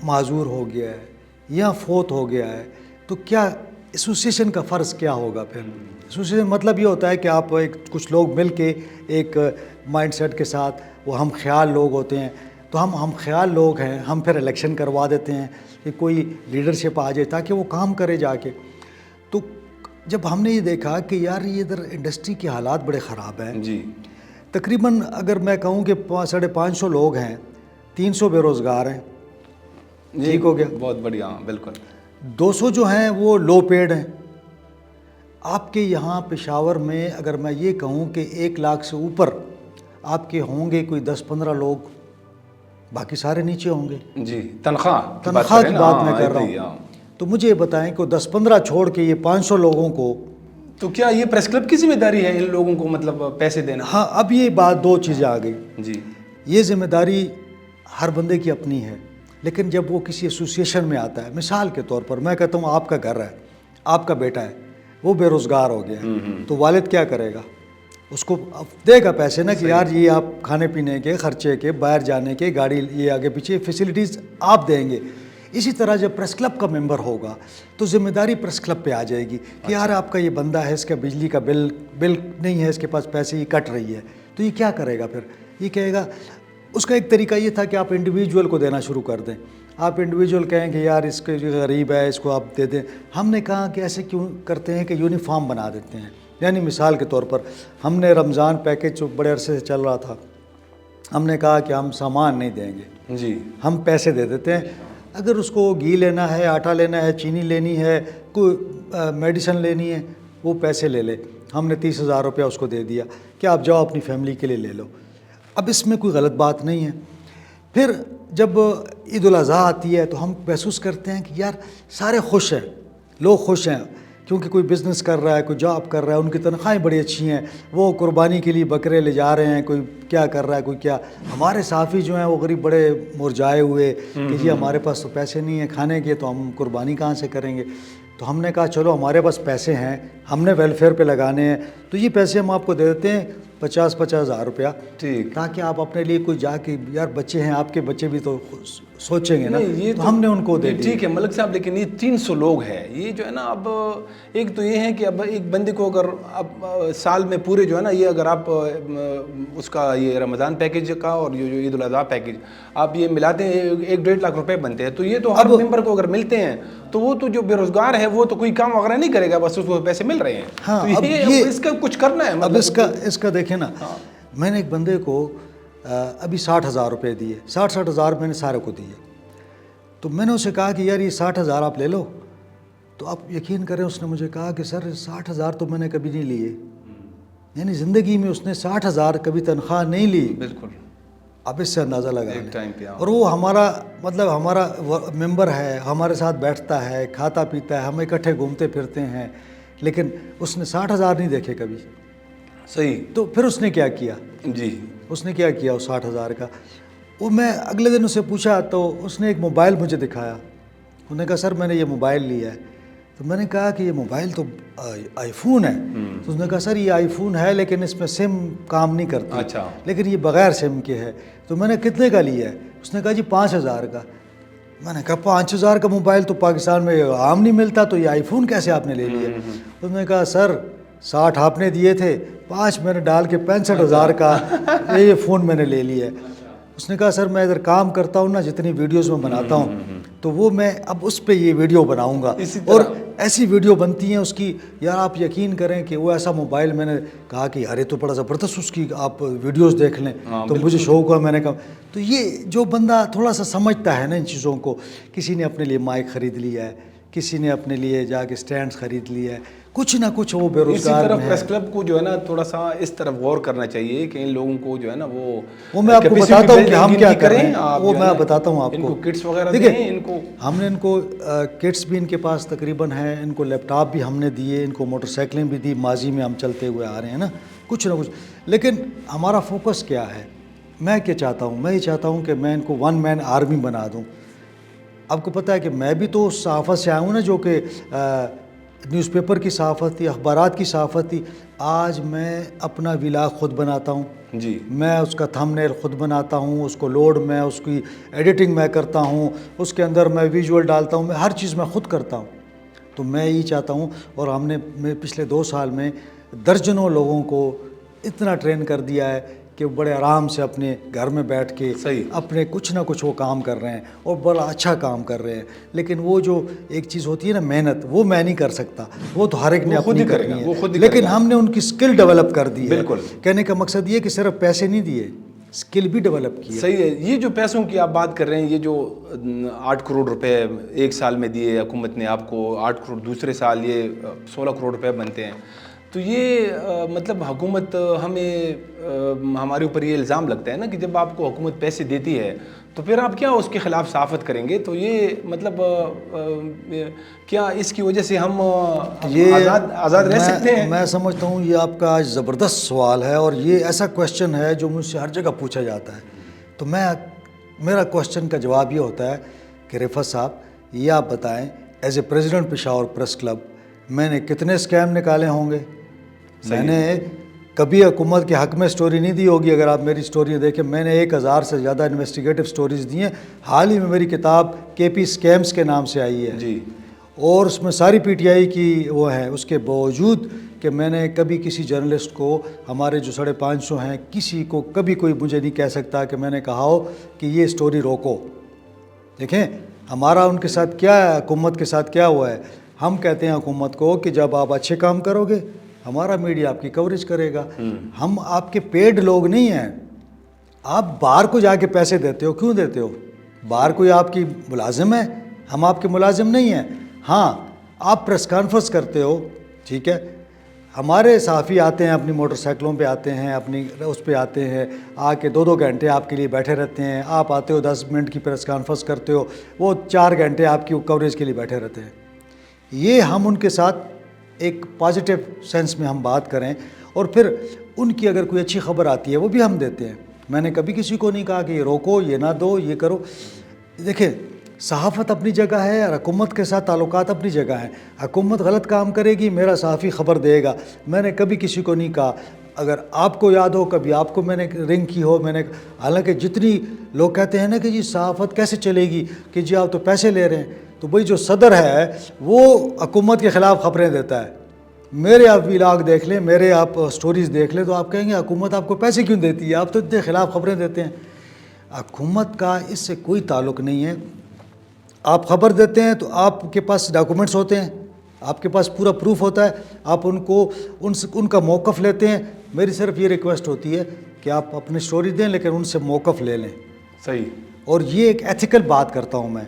معذور ہو گیا ہے, یا فوت ہو گیا ہے, تو کیا ایسوسیشن کا فرض کیا ہوگا پھر. ایسوسیشن مطلب یہ ہوتا ہے کہ آپ کچھ لوگ مل کے ایک مائنڈ سیٹ کے ساتھ, وہ ہم خیال لوگ ہوتے ہیں, تو ہم خیال لوگ ہیں, ہم پھر الیکشن کروا دیتے ہیں کہ کوئی لیڈرشپ آ جائے تاکہ وہ کام کرے جا کے. تو جب ہم نے یہ دیکھا کہ یار یہ ادھر انڈسٹری کے حالات بڑے خراب ہیں, جی, تقریباً اگر میں کہوں کہ 550 لوگ ہیں, 300 بے روزگار ہیں, ٹھیک ہو گیا, بہت بڑھیا, بالکل. 200 جو ہیں وہ لو پیڈ ہیں. آپ کے یہاں پشاور میں اگر میں یہ کہوں کہ 1 لاکھ سے اوپر آپ کے ہوں گے کوئی 10-15 لوگ, باقی سارے نیچے ہوں گے. جی, تنخواہ کی بات میں کر رہا ہوں. تو مجھے یہ بتائیں کہ 10-15 چھوڑ کے یہ 500 لوگوں کو, تو کیا یہ پریس کلب کی ذمہ داری ہے ان لوگوں کو مطلب پیسے دینا؟ ہاں, اب یہ بات 2 چیزیں آ گئی. جی, یہ ذمہ داری ہر بندے کی اپنی ہے, لیکن جب وہ کسی ایسوسیشن میں آتا ہے, مثال کے طور پر میں کہتا ہوں آپ کا گھر ہے, آپ کا بیٹا ہے, وہ بے روزگار ہو گیا, تو والد کیا کرے گا؟ اس کو دے گا پیسے نا کہ یار یہ آپ کھانے پینے کے خرچے کے, باہر جانے کے, گاڑی یہ آگے پیچھے فیسلٹیز آپ دیں گے. اسی طرح جب پریس کلب کا ممبر ہوگا تو ذمہ داری پریس کلب پہ آ جائے گی کہ یار آپ کا یہ بندہ ہے, اس کا بجلی کا بل نہیں ہے, اس کے پاس پیسے ہی کٹ رہی ہے, تو یہ کیا کرے گا پھر؟ یہ کہے گا, اس کا ایک طریقہ یہ تھا کہ آپ انڈیویجول کو دینا شروع کر دیں. آپ انڈیویجول کہیں کہ یار اس کے جو غریب ہے اس کو آپ دے دیں. ہم نے کہا کہ ایسے کیوں کرتے ہیں کہ یونیفارم بنا دیتے ہیں. یعنی مثال کے طور پر ہم نے رمضان پیکیج جو بڑے عرصے سے چل رہا تھا, ہم نے کہا کہ ہم سامان نہیں دیں گے, جی, ہم پیسے دے دیتے ہیں. اگر اس کو گھی لینا ہے, آٹا لینا ہے, چینی لینی ہے, کوئی میڈیسن لینی ہے, وہ پیسے لے لے. ہم نے 30,000 روپیہ اس کو دے دیا کہ آپ جاؤ اپنی فیملی کے لیے لے لو. اب اس میں کوئی غلط بات نہیں ہے. پھر جب عید الاضحیٰ آتی ہے تو ہم محسوس کرتے ہیں کہ یار سارے خوش ہیں, لوگ خوش ہیں, کیونکہ کوئی بزنس کر رہا ہے, کوئی جاب کر رہا ہے, ان کی تنخواہیں بڑی اچھی ہیں, وہ قربانی کے لیے بکرے لے جا رہے ہیں, کوئی کیا کر رہا ہے, کوئی کیا. ہمارے صحافی جو ہیں وہ غریب بڑے مرجائے ہوئے کہ جی ہمارے پاس تو پیسے نہیں ہیں کھانے کے, تو ہم قربانی کہاں سے کریں گے. تو ہم نے کہا چلو ہمارے پاس پیسے ہیں, ہم نے ویلفیئر پہ لگانے ہیں, تو یہ پیسے ہم آپ کو دے دیتے ہیں 50,000 روپیہ, ٹھیک, تاکہ آپ اپنے لیے کوئی جا کے, یار بچے ہیں آپ کے, بچے بھی تو سوچیں گے نا, یہ تو ہم نے ان کو دے دیا. ٹھیک ہے ملک صاحب, لیکن یہ 300 لوگ ہیں, یہ جو ہے نا, اب ایک تو یہ ہے کہ اب ایک بندے کو اگر اب سال میں پورے جو ہے نا, یہ اگر آپ اس کا یہ رمضان پیکیج کا اور جو عید الاضحیٰ پیکیج آپ یہ ملاتے ہیں 1-1.5 لاکھ روپے بنتے ہیں, تو یہ تو ہر ممبر کو اگر ملتے ہیں تو وہ تو جو بے روزگار ہے وہ تو کوئی کام وغیرہ نہیں کرے گا, بس اس کو پیسے مل رہے ہیں. ہاں, تو یہ اس کا کچھ کرنا ہے. اب اس کا دیکھیں نا, میں نے ایک بندے کو ابھی 60,000 روپے دیے, 60,000 میں نے سارے کو دیے. تو میں نے اسے کہا کہ یار یہ 60,000 آپ لے لو. تو آپ یقین کریں اس نے مجھے کہا کہ سر 60,000 تو میں نے کبھی نہیں لیے. یعنی زندگی میں اس نے 60,000 کبھی تنخواہ نہیں لی. بالکل. آپ اس سے اندازہ لگا ایک لیں. ٹائم پہ اور وہ ہمارا مطلب ہمارا ممبر ہے, ہمارے ساتھ بیٹھتا ہے, کھاتا پیتا ہے, ہم اکٹھے گھومتے پھرتے ہیں, لیکن اس نے 60,000 نہیں دیکھے کبھی. صحیح. تو پھر اس نے کیا کیا, جی. اس نے کیا کیا اس 60,000 کا. وہ میں اگلے دن اسے پوچھا تو اس نے ایک موبائل مجھے دکھایا. انہوں نے کہا سر میں نے یہ موبائل لیا ہے. تو میں نے کہا کہ یہ موبائل تو آئی فون ہے. تو اس نے کہا سر یہ آئی فون ہے لیکن اس میں سم کام نہیں کرتی. اچھا. لیکن یہ بغیر سم کے ہے. تو میں نے کتنے کا لیا ہے؟ اس نے کہا جی 5,000 کا. میں نے کہا 5,000 کا موبائل تو پاکستان میں عام نہیں ملتا, تو یہ آئی فون کیسے آپ نے لے لیا؟ اس نے کہا سر 60 آپ نے دیے تھے, 5 میں نے ڈال کے 65,000 کا یہ فون میں نے لے لیا ہے. اس نے کہا سر میں ادھر کام کرتا ہوں نا, جتنی ویڈیوز میں بناتا ہوں تو وہ میں اب اس پہ یہ ویڈیو بناؤں گا, اور ایسی ویڈیو بنتی ہیں اس کی. یار آپ یقین کریں کہ وہ ایسا موبائل, میں نے کہا کہ ارے تو بڑا زبردست اس کی آپ ویڈیوز دیکھ لیں. تو مجھے شوق ہوا, میں نے کہا. تو یہ جو بندہ تھوڑا سا سمجھتا ہے نا ان چیزوں کو, کسی نے اپنے لیے مائک خرید لیا ہے, کسی نے اپنے لیے جا کے سٹینڈز خرید لیا ہے, کچھ نہ کچھ وہ بے روزگار اسی میں طرف پریس کلب کو جو ہے نا تھوڑا سا اس طرف غور کرنا چاہیے کہ ان لوگوں کو جو ہے نا وہ میں آپ کو بتاتا ہوں کہ ہم کیا کریں. وہ میں بتاتا ہوں آپ ان کو کٹس وغیرہ دیکھیں, دیں. ان کو ہم نے ان کو کٹس بھی ان کے پاس تقریباً ہیں, ان کو لیپ ٹاپ بھی ہم نے دیے, ان کو موٹر سائیکلیں بھی دی. ماضی میں ہم چلتے ہوئے آ رہے ہیں نا, کچھ نہ کچھ. لیکن ہمارا فوکس کیا ہے؟ میں کیا چاہتا ہوں؟ میں یہ چاہتا ہوں کہ میں ان کو 1 مین آرمی بنا دوں. آپ کو پتہ ہے کہ میں بھی تو اس صحافت سے آیا ہوں نا جو کہ نیوز پیپر کی صحافت تھی, اخبارات کی صحافت تھی. آج میں اپنا ولاگ خود بناتا ہوں. جی. میں اس کا تھم نیل خود بناتا ہوں, اس کو لوڈ میں, اس کی ایڈیٹنگ میں کرتا ہوں, اس کے اندر میں ویژول ڈالتا ہوں, میں ہر چیز میں خود کرتا ہوں. تو میں یہی چاہتا ہوں, اور ہم نے پچھلے 2 سال میں درجنوں لوگوں کو اتنا ٹرین کر دیا ہے کہ بڑے آرام سے اپنے گھر میں بیٹھ کے اپنے کچھ نہ کچھ وہ کام کر رہے ہیں, اور بڑا اچھا کام کر رہے ہیں. لیکن وہ جو ایک چیز ہوتی ہے نا محنت, وہ میں نہیں کر سکتا, وہ تو ہر ایک نے اپنی کرنی ہے. لیکن ہم نے ان کی سکل ڈیولپ کر دی ہے. کہنے کا مقصد یہ کہ صرف پیسے نہیں دیے, سکل بھی ڈیولپ کی ہے. صحیح ہے. یہ جو پیسوں کی آپ بات کر رہے ہیں, یہ جو 8 کروڑ روپے ایک سال میں دیے حکومت نے آپ کو, 8 کروڑ دوسرے سال یہ 16 کروڑ روپے بنتے ہیں, تو یہ مطلب حکومت ہمیں ہمارے اوپر یہ الزام لگتا ہے نا کہ جب آپ کو حکومت پیسے دیتی ہے تو پھر آپ کیا اس کے خلاف صحافت کریں گے؟ تو یہ مطلب کیا اس کی وجہ سے ہم آزاد رہ سکتے ہیں؟ میں سمجھتا ہوں یہ آپ کا زبردست سوال ہے, اور یہ ایسا کویشچن ہے جو مجھ سے ہر جگہ پوچھا جاتا ہے. تو میرا کویشچن کا جواب یہ ہوتا ہے کہ رفعت صاحب یہ آپ بتائیں, as a president Peshawar press club میں نے کتنے اسکیم نکالے ہوں گے؟ میں نے کبھی حکومت کے حق میں سٹوری نہیں دی ہوگی. اگر آپ میری سٹوری دیکھیں, میں نے 1000 سے زیادہ انویسٹیگیٹو سٹوریز دی ہیں. حال ہی میں میری کتاب کے پی اسکیمز کے نام سے آئی ہے, جی, اور اس میں ساری پی ٹی آئی کی وہ ہے. اس کے باوجود کہ میں نے کبھی کسی جرنلسٹ کو, ہمارے جو 550 ہیں, کسی کو کبھی کوئی مجھے نہیں کہہ سکتا کہ میں نے کہا ہو کہ یہ سٹوری روکو. دیکھیں ہمارا ان کے ساتھ کیا ہے, حکومت کے ساتھ کیا ہوا ہے. ہم کہتے ہیں حکومت کو کہ جب آپ اچھے کام کرو گے ہمارا میڈیا آپ کی کوریج کرے گا. ہم آپ کے پیڈ لوگ نہیں ہیں. آپ باہر کو جا کے پیسے دیتے ہو, کیوں دیتے ہو؟ باہر کوئی آپ کی ملازم ہے, ہم آپ کے ملازم نہیں ہیں. ہاں آپ پریس کانفرنس کرتے ہو, ٹھیک ہے, ہمارے صحافی آتے ہیں اپنی موٹر سائیکلوں پہ آتے ہیں, اپنی اس پہ آتے ہیں, آ کے 2-2 گھنٹے آپ کے لیے بیٹھے رہتے ہیں. آپ آتے ہو 10 منٹ کی پریس کانفرنس کرتے ہو, وہ 4 گھنٹے آپ کی کوریج کے لیے بیٹھے رہتے ہیں. یہ ہم ان کے ساتھ ایک پازیٹیو سینس میں ہم بات کریں, اور پھر ان کی اگر کوئی اچھی خبر آتی ہے وہ بھی ہم دیتے ہیں. میں نے کبھی کسی کو نہیں کہا کہ یہ روکو, یہ نہ دو, یہ کرو. دیکھیں صحافت اپنی جگہ ہے اور حکومت کے ساتھ تعلقات اپنی جگہ ہیں. حکومت غلط کام کرے گی, میرا صحافی خبر دے گا. میں نے کبھی کسی کو نہیں کہا. اگر آپ کو یاد ہو کبھی آپ کو میں نے رنگ کی ہو, میں نے, حالانکہ جتنی لوگ کہتے ہیں نا کہ جی صحافت کیسے چلے گی, کہ جی آپ تو پیسے لے رہے ہیں, تو بھائی جو صدر ہے وہ حکومت کے خلاف خبریں دیتا ہے. میرے آپ ولاگ دیکھ لیں, میرے آپ سٹوریز دیکھ لیں, تو آپ کہیں گے حکومت آپ کو پیسے کیوں دیتی ہے, آپ تو اتنے خلاف خبریں دیتے ہیں. حکومت کا اس سے کوئی تعلق نہیں ہے. آپ خبر دیتے ہیں تو آپ کے پاس ڈاکومنٹس ہوتے ہیں, آپ کے پاس پورا پروف ہوتا ہے, آپ ان کا موقف لیتے ہیں. میری صرف یہ ریکویسٹ ہوتی ہے کہ آپ اپنی سٹوری دیں لیکن ان سے موقف لے لیں. صحیح. اور یہ ایک ایتھیکل بات کرتا ہوں میں.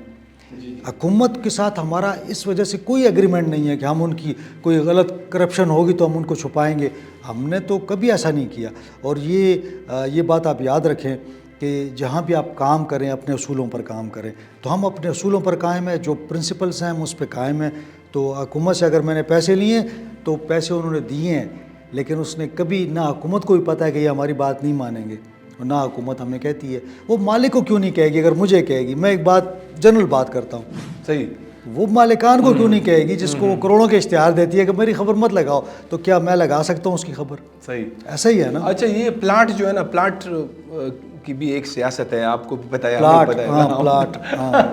حکومت کے ساتھ ہمارا اس وجہ سے کوئی ایگریمنٹ نہیں ہے کہ ہم ان کی کوئی غلط کرپشن ہوگی تو ہم ان کو چھپائیں گے. ہم نے تو کبھی ایسا نہیں کیا. اور یہ بات آپ یاد رکھیں کہ جہاں بھی آپ کام کریں اپنے اصولوں پر کام کریں. تو ہم اپنے اصولوں پر قائم ہیں, جو پرنسپلس ہیں ہم اس پہ قائم ہیں. تو حکومت سے اگر میں نے پیسے لیے تو پیسے انہوں نے دیے ہیں, لیکن اس نے کبھی نہ حکومت کو بھی پتہ ہے کہ یہ ہماری بات نہیں مانیں گے, اور نہ حکومت ہمیں کہتی ہے. وہ مالک کو کیوں نہیں کہے گی اگر مجھے کہے گی؟ میں ایک بات جنرل بات کرتا ہوں, صحیح. وہ مالکان کو کیوں نہیں کہے گی جس کو وہ کروڑوں کے اشتہار دیتی ہے کہ میری خبر مت لگاؤ, تو کیا میں لگا سکتا ہوں اس کی خبر؟ صحیح. ایسا ہی ہے نا. اچھا, یہ پلاٹ جو ہے نا, پلاٹ کی بھی ایک سیاست ہے, آپ کو بھی پتہ ہے, پلاٹ, ہمیں ہاں پتہ ہے. پلاٹ,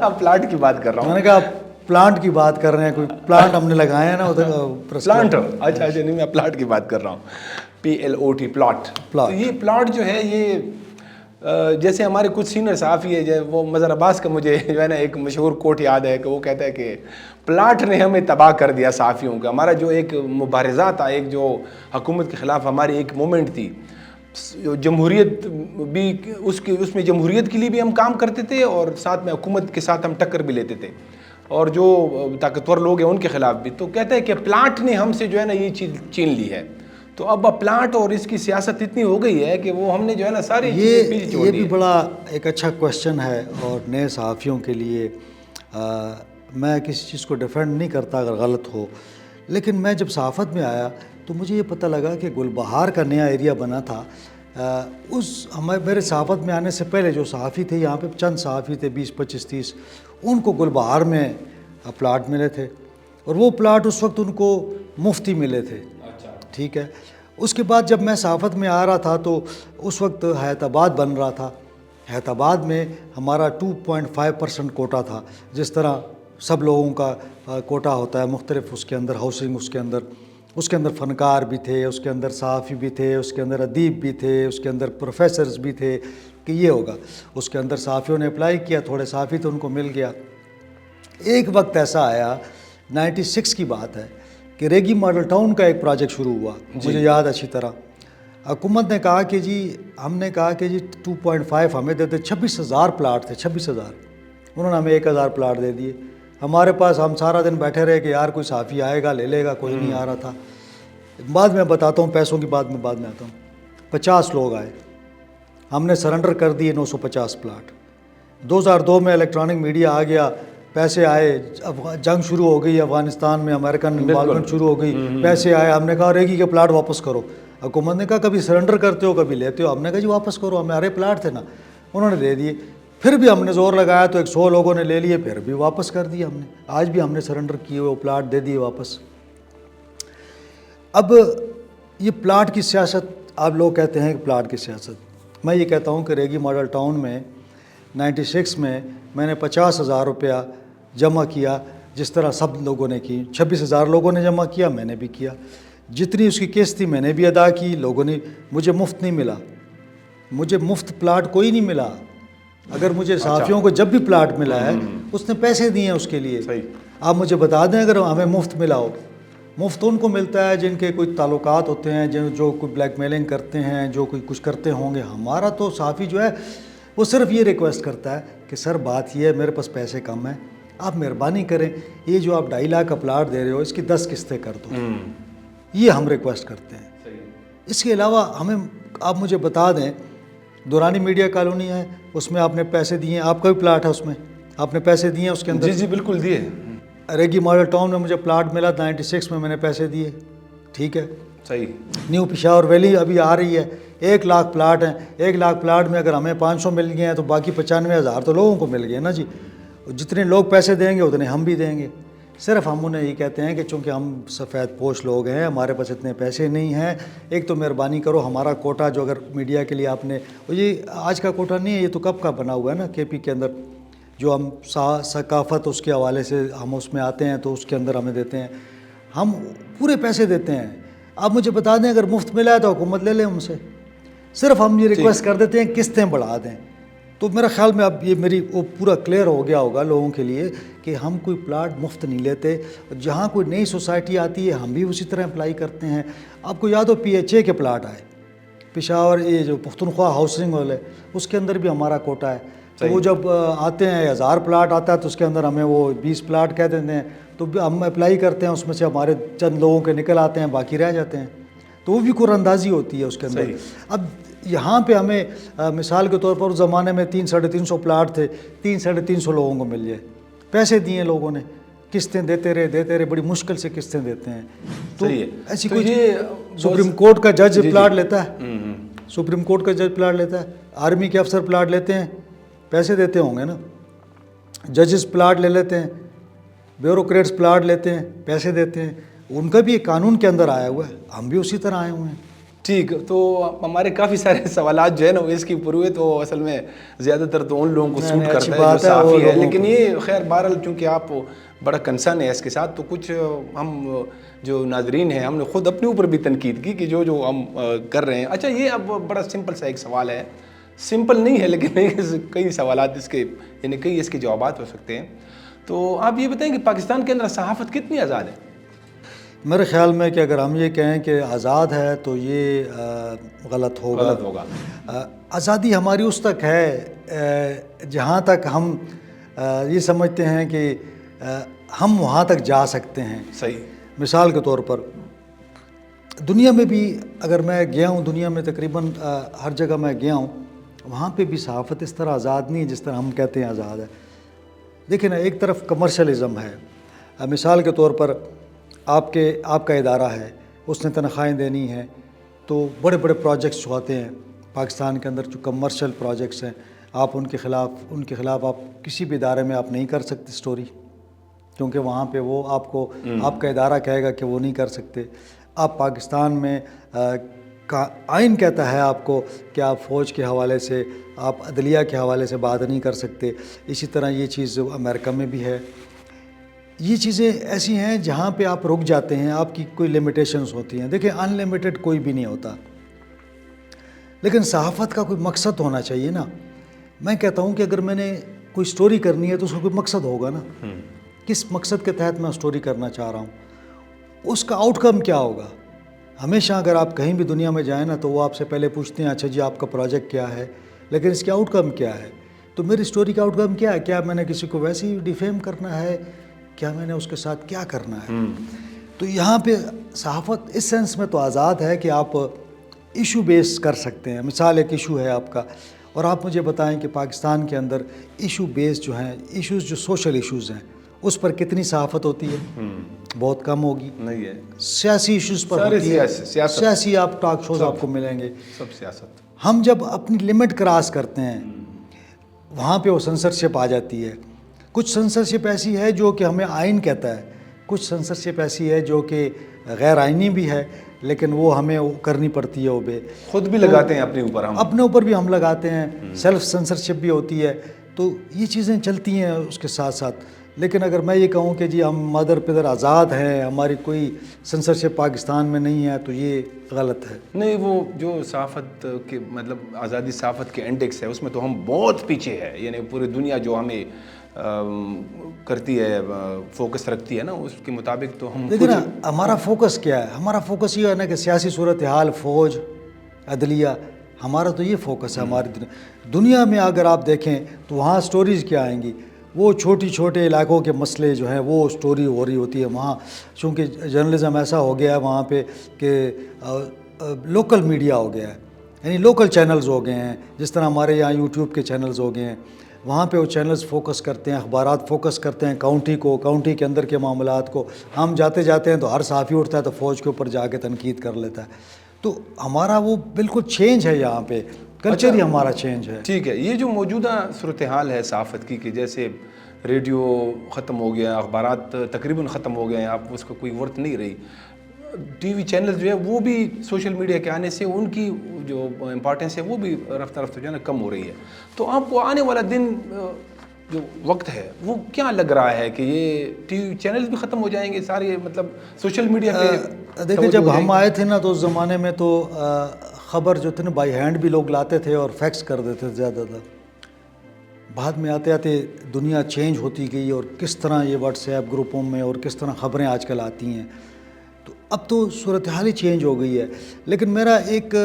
ہاں پلاٹ کی بات کر رہا میں ہوں. نے کہا پلانٹ کی بات کر رہے ہیں, کوئی پلانٹ ہم نے لگایا ہے نا ادھر پلانٹ. اچھا اچھا, نہیں, میں پلاٹ کی بات کر رہا ہوں. PLOT, plot. تو یہ پلاٹ جو ہے, یہ جیسے ہمارے کچھ سینئر صحافی ہے, وہ مظہر عباس کا مجھے جو ہے نا ایک مشہور کوٹ یاد ہے کہ وہ کہتا ہے کہ پلاٹ نے ہمیں تباہ کر دیا صحافیوں کا. ہمارا جو ایک مبارزہ تھا, ایک جو حکومت کے خلاف ہماری ایک مومنٹ تھی, جمہوریت بھی اس میں جمہوریت کے لیے بھی ہم کام کرتے تھے, اور ساتھ میں حکومت کے ساتھ ہم ٹکر بھی لیتے تھے, اور جو طاقتور لوگ ہیں ان کے خلاف بھی. تو کہتے ہیں کہ پلاٹ نے ہم سے جو ہے نا یہ چیز چھین لی ہے. تو اب پلاٹ اور اس کی سیاست اتنی ہو گئی ہے کہ وہ ہم نے جو ہے نا ساری چیزیں پیچھے چھوڑ دی. یہ بھی بڑا ایک اچھا کویشچن ہے, اور نئے صحافیوں کے لیے میں کسی چیز کو ڈیفینڈ نہیں کرتا اگر غلط ہو, لیکن میں جب صحافت میں آیا تو مجھے یہ پتہ لگا کہ گل بہار کا نیا ایریا بنا تھا. میرے صحافت میں آنے سے پہلے جو صحافی تھے یہاں پہ, چند صحافی تھے 20 25 30, ان کو گل بہار میں پلاٹ ملے تھے, اور وہ پلاٹ اس وقت ان کو مفتی ملے تھے. ٹھیک ہے. اس کے بعد جب میں صحافت میں آ رہا تھا تو اس وقت حیات آباد بن رہا تھا. حیات آباد میں ہمارا 2.5% کوٹا تھا, جس طرح سب لوگوں کا کوٹا ہوتا ہے مختلف, اس کے اندر ہاؤسنگ, اس کے اندر فنکار بھی تھے, اس کے اندر صحافی بھی تھے, اس کے اندر ادیب بھی تھے, اس کے اندر پروفیسرز بھی تھے کہ یہ ہوگا. اس کے اندر صحافیوں نے اپلائی کیا, تھوڑے صحافی تو ان کو مل گیا. ایک وقت ایسا آیا 96 کی بات ہے کہ ریگی ماڈل ٹاؤن کا ایک پروجیکٹ شروع ہوا, مجھے یاد اچھی طرح. حکومت نے کہا کہ جی, ہم نے کہا کہ جی 2.5 ہمیں دیتے, 26,000 پلاٹ تھے, 26,000. انہوں نے ہمیں 1,000 پلاٹ دے دیے ہمارے پاس. ہم سارا دن بیٹھے رہے کہ یار کوئی صحافی آئے گا لے لے گا, کوئی نہیں آ رہا تھا. بعد میں بتاتا ہوں, پیسوں کی بات میں بعد میں آتا ہوں. 50 لوگ آئے, ہم نے سرنڈر کر دیے 950 پلاٹ. 2002 میں الیکٹرانک میڈیا آ گیا, پیسے آئے, جنگ شروع ہو گئی افغانستان میں, امریکن انوالومنٹ شروع ہو گئی, پیسے آئے. ہم نے کہا ریگی کے پلاٹ واپس کرو. حکومت نے کہا کبھی سرنڈر کرتے ہو کبھی لیتے ہو. ہم نے کہا جی واپس کرو, ہمارے پلاٹ تھے نا. انہوں نے دے دیے. پھر بھی ہم نے زور لگایا تو 100 لوگوں نے لے لیے, پھر بھی واپس کر دیا ہم نے. آج بھی ہم نے سرنڈر کیے وہ پلاٹ دے دیے واپس. اب یہ پلاٹ کی سیاست, آپ لوگ کہتے ہیں کہ پلاٹ کی سیاست, میں یہ کہتا ہوں کہ ریگی ماڈل ٹاؤن میں 96 میں نے 50,000 روپیہ جمع کیا, جس طرح سب لوگوں نے کی. 26,000 لوگوں نے جمع کیا, میں نے بھی کیا. جتنی اس کی قسط تھی میں نے بھی ادا کی. لوگوں نے, مجھے مفت نہیں ملا, مجھے مفت پلاٹ کوئی نہیں ملا. اگر مجھے صحافیوں کو جب بھی پلاٹ ملا ہے اس نے پیسے دیے ہیں اس کے لیے. آپ مجھے بتا دیں اگر ہمیں مفت ملا ہو. مفت ان کو ملتا ہے جن کے کوئی تعلقات ہوتے ہیں, جو کوئی بلیک میلنگ کرتے ہیں, جو کوئی کچھ کرتے ہوں گے. ہمارا تو صحافی جو ہے وہ صرف یہ ریکویسٹ کرتا ہے کہ سر بات یہ ہے, میرے پاس پیسے کم ہیں, آپ مہربانی کریں یہ جو آپ 2.5 لاکھ کا پلاٹ دے رہے ہو اس کی 10 قسطیں کر دو. یہ ہم ریکویسٹ کرتے ہیں. اس کے علاوہ ہمیں, آپ مجھے بتا دیں, دورانی میڈیا کالونی ہے, اس میں آپ نے پیسے دیے ہیں, آپ کا بھی پلاٹ ہے اس میں, آپ نے پیسے دیے ہیں اس کے اندر. جی بالکل دیے. ریگی ماڈل ٹاؤن میں مجھے پلاٹ ملا 96 میں نے پیسے دیے. ٹھیک ہے, صحیح. نیو پشاور ویلی ابھی آ رہی ہے, 1 لاکھ پلاٹ ہیں. 1 لاکھ پلاٹ میں اگر ہمیں 500 مل گئے ہیں تو باقی 95,000 تو لوگوں کو مل گئے نا جی. جتنے لوگ پیسے دیں گے اتنے ہم بھی دیں گے. صرف ہم انہیں یہ کہتے ہیں کہ چونکہ ہم سفید پوش لوگ ہیں, ہمارے پاس اتنے پیسے نہیں ہیں, ایک تو مہربانی کرو ہمارا کوٹا جو اگر میڈیا کے لیے آپ نے, یہ آج کا کوٹا نہیں ہے, یہ تو کب کا بنا ہوا ہے نا کے پی کے اندر, جو ہم ثقافت اس کے حوالے سے ہم اس میں آتے ہیں تو اس کے اندر ہمیں دیتے ہیں, ہم پورے پیسے دیتے ہیں. آپ مجھے بتا دیں اگر مفت ملا ہے تو حکومت لے لیں ہم سے. صرف ہم یہ ریکویسٹ کر دیتے ہیں قسطیں بڑھا دیں. تو میرا خیال میں اب یہ میری وہ پورا کلیئر ہو گیا ہوگا لوگوں کے لیے کہ ہم کوئی پلاٹ مفت نہیں لیتے. جہاں کوئی نئی سوسائٹی آتی ہے ہم بھی اسی طرح اپلائی کرتے ہیں. آپ کو یاد ہو PHA کے پلاٹ آئے پشاور, یہ جو پختونخوا ہاؤسنگ والے, اس کے اندر بھی ہمارا کوٹا ہے. تو وہ جب آتے ہیں 1000 پلاٹ آتا ہے تو اس کے اندر ہمیں وہ 20 پلاٹ کہہ دیتے ہیں, تو ہم اپلائی کرتے ہیں, اس میں سے ہمارے چند لوگوں کے نکل آتے ہیں, باقی رہ جاتے ہیں. تو وہ بھی قرآن اندازی ہوتی ہے اس کے اندر. اب یہاں پہ ہمیں مثال کے طور پر اس زمانے میں 300-350 پلاٹ تھے, 300-350 لوگوں کو مل جائے, پیسے دیے لوگوں نے, قسطیں دیتے رہے, بڑی مشکل سے قسطیں دیتے ہیں. تو ایسی کوئی سپریم کورٹ کا جج پلاٹ لیتا ہے, سپریم کورٹ کا جج پلاٹ لیتا ہے, آرمی کے افسر پلاٹ لیتے ہیں, پیسے دیتے ہوں گے نا, ججز پلاٹ لے لیتے ہیں, بیوروکریٹس پلاٹ لیتے ہیں, پیسے دیتے ہیں, ان کا بھی ایک قانون کے اندر آیا ہوا ہے, ہم بھی اسی طرح آئے ہوئے ہیں. ٹھیک, تو ہمارے کافی سارے سوالات جو ہے نا وہ اس کی پر ہوئے, تو اصل میں زیادہ تر تو ان لوگوں کو سوٹ کرتا ہے جو صحافی ہے, لیکن یہ خیر بہرحال چونکہ آپ بڑا کنسرن ہے اس کے ساتھ, تو کچھ ہم جو ناظرین ہیں ہم نے خود اپنے اوپر بھی تنقید کی کہ جو ہم کر رہے ہیں. اچھا, یہ اب بڑا سمپل سا ایک سوال ہے, سمپل نہیں ہے لیکن کئی سوالات اس کے یعنی کئی اس کے جوابات ہو سکتے ہیں. تو آپ یہ بتائیں کہ پاکستان کے اندر صحافت کتنی آزاد ہے؟ میرے خیال میں کہ اگر ہم یہ کہیں کہ آزاد ہے تو یہ غلط ہوگا. آزادی ہماری اس تک ہے جہاں تک ہم یہ سمجھتے ہیں کہ ہم وہاں تک جا سکتے ہیں. صحیح. مثال کے طور پر دنیا میں بھی اگر میں گیا ہوں, دنیا میں تقریباً ہر جگہ میں گیا ہوں, وہاں پہ بھی صحافت اس طرح آزاد نہیں ہے جس طرح ہم کہتے ہیں آزاد ہے. دیکھیں نا, ایک طرف کمرشلزم ہے. مثال کے طور پر آپ کا ادارہ ہے, اس نے تنخواہیں دینی ہے, تو بڑے بڑے پروجیکٹس جو ہوتے ہیں پاکستان کے اندر جو کمرشل پروجیکٹس ہیں, آپ ان کے خلاف آپ کسی بھی ادارے میں آپ نہیں کر سکتے سٹوری, کیونکہ وہاں پہ وہ آپ کا ادارہ کہے گا کہ وہ نہیں کر سکتے. آپ پاکستان میں آئین کہتا ہے آپ کو کہ آپ فوج کے حوالے سے, آپ عدلیہ کے حوالے سے بات نہیں کر سکتے. اسی طرح یہ چیز امریکہ میں بھی ہے. یہ چیزیں ایسی ہیں جہاں پہ آپ رک جاتے ہیں, آپ کی کوئی لمیٹیشنز ہوتی ہیں. دیکھیں, ان لمیٹڈ کوئی بھی نہیں ہوتا, لیکن صحافت کا کوئی مقصد ہونا چاہیے نا. میں کہتا ہوں کہ اگر میں نے کوئی سٹوری کرنی ہے تو اس کا کوئی مقصد ہوگا نا, کس مقصد کے تحت میں سٹوری کرنا چاہ رہا ہوں, اس کا آؤٹ کم کیا ہوگا. ہمیشہ اگر آپ کہیں بھی دنیا میں جائیں نا تو وہ آپ سے پہلے پوچھتے ہیں اچھا جی آپ کا پروجیکٹ کیا ہے, لیکن اس کے آؤٹ کم کیا ہے. تو میری سٹوری کا آؤٹ کم کیا ہے, کیا میں نے کسی کو ویسے ہی ڈیفیم کرنا ہے, کیا میں نے اس کے ساتھ کیا کرنا ہے. تو یہاں پہ صحافت اس سینس میں تو آزاد ہے کہ آپ ایشو بیس کر سکتے ہیں. مثال ایک ایشو ہے آپ کا, اور آپ مجھے بتائیں کہ پاکستان کے اندر ایشو بیس جو ہیں, ایشوز جو سوشل ایشوز ہیں, اس پر کتنی صحافت ہوتی ہے؟ بہت کم ہوگی. نہیں ہے. سیاسی ایشوز پر ہوتی ہے, سیاسی آپ ٹاک شوز آپ کو ملیں گے. سب سیاست. ہم جب اپنی لمٹ کراس کرتے ہیں وہاں پہ وہ سنسرشپ آ جاتی ہے. کچھ سنسرشپ ایسی ہے جو کہ ہمیں آئین کہتا ہے, کچھ سنسرشپ ایسی ہے جو کہ غیر آئینی بھی ہے, لیکن وہ ہمیں کرنی پڑتی ہے. وہ خود بھی لگاتے ہیں اپنے اوپر, ہم اپنے اوپر بھی ہم لگاتے ہیں. سیلف سنسرشپ بھی ہوتی ہے. تو یہ چیزیں چلتی ہیں اس کے ساتھ ساتھ. لیکن اگر میں یہ کہوں کہ جی ہم مادر پدر آزاد ہیں, ہماری کوئی سنسرشپ پاکستان میں نہیں ہے, تو یہ غلط ہے. نہیں, وہ جو صحافت کے مطلب آزادی صحافت کے انڈیکس ہے اس میں تو ہم بہت پیچھے ہے. یعنی پوری دنیا جو ہمیں کرتی ہے, فوکس رکھتی ہے نا, اس کے مطابق تو ہم. لیکن ہمارا فوکس کیا ہے؟ ہمارا فوکس یہ ہے نا کہ سیاسی صورتحال, فوج, عدلیہ, ہمارا تو یہ فوکس ہے. ہماری دنیا میں اگر آپ دیکھیں تو وہاں سٹوریز کیا آئیں گی, وہ چھوٹے علاقوں کے مسئلے جو ہیں وہ سٹوری ہو رہی ہوتی ہے وہاں. چونکہ جرنلزم ایسا ہو گیا ہے وہاں پہ کہ لوکل میڈیا ہو گیا ہے, یعنی لوکل چینلز ہو گئے ہیں. جس طرح ہمارے یہاں یوٹیوب کے چینلز ہو گئے ہیں, وہاں پہ وہ چینلز فوکس کرتے ہیں, اخبارات فوکس کرتے ہیں کاؤنٹی کے اندر کے معاملات کو. ہم جاتے ہیں تو ہر صحافی اٹھتا ہے تو فوج کے اوپر جا کے تنقید کر لیتا ہے. تو ہمارا وہ بالکل چینج ہے, یہاں پہ کلچر ہی ہمارا چینج ہے. ٹھیک ہے. یہ جو موجودہ صورتحال ہے صحافت کی کہ جیسے ریڈیو ختم ہو گیا, اخبارات تقریباً ختم ہو گئے ہیں, آپ اس کو کوئی ورت نہیں رہی, ٹی وی چینل جو ہے وہ بھی سوشل میڈیا کے آنے سے ان کی جو امپورٹنس ہے وہ بھی رفتہ رفتہ جو ہے نا کم ہو رہی ہے. تو آپ کو آنے والا دن جو وقت ہے وہ کیا لگ رہا ہے کہ یہ ٹی وی چینلز بھی ختم ہو جائیں گے سارے, مطلب سوشل میڈیا پہ؟ دیکھیں, جب ہم آئے تھے نا تو اس زمانے میں تو خبر جو تھی نا بائی ہینڈ بھی لوگ لاتے تھے اور فیکس کر دیتے تھے زیادہ تر. بعد میں آتے آتے دنیا چینج ہوتی گئی, اور کس طرح یہ واٹس ایپ گروپوں میں اور کس طرح خبریں آج کل آتی ہیں, تو اب تو صورتحال ہی چینج ہو گئی ہے. لیکن میرا ایک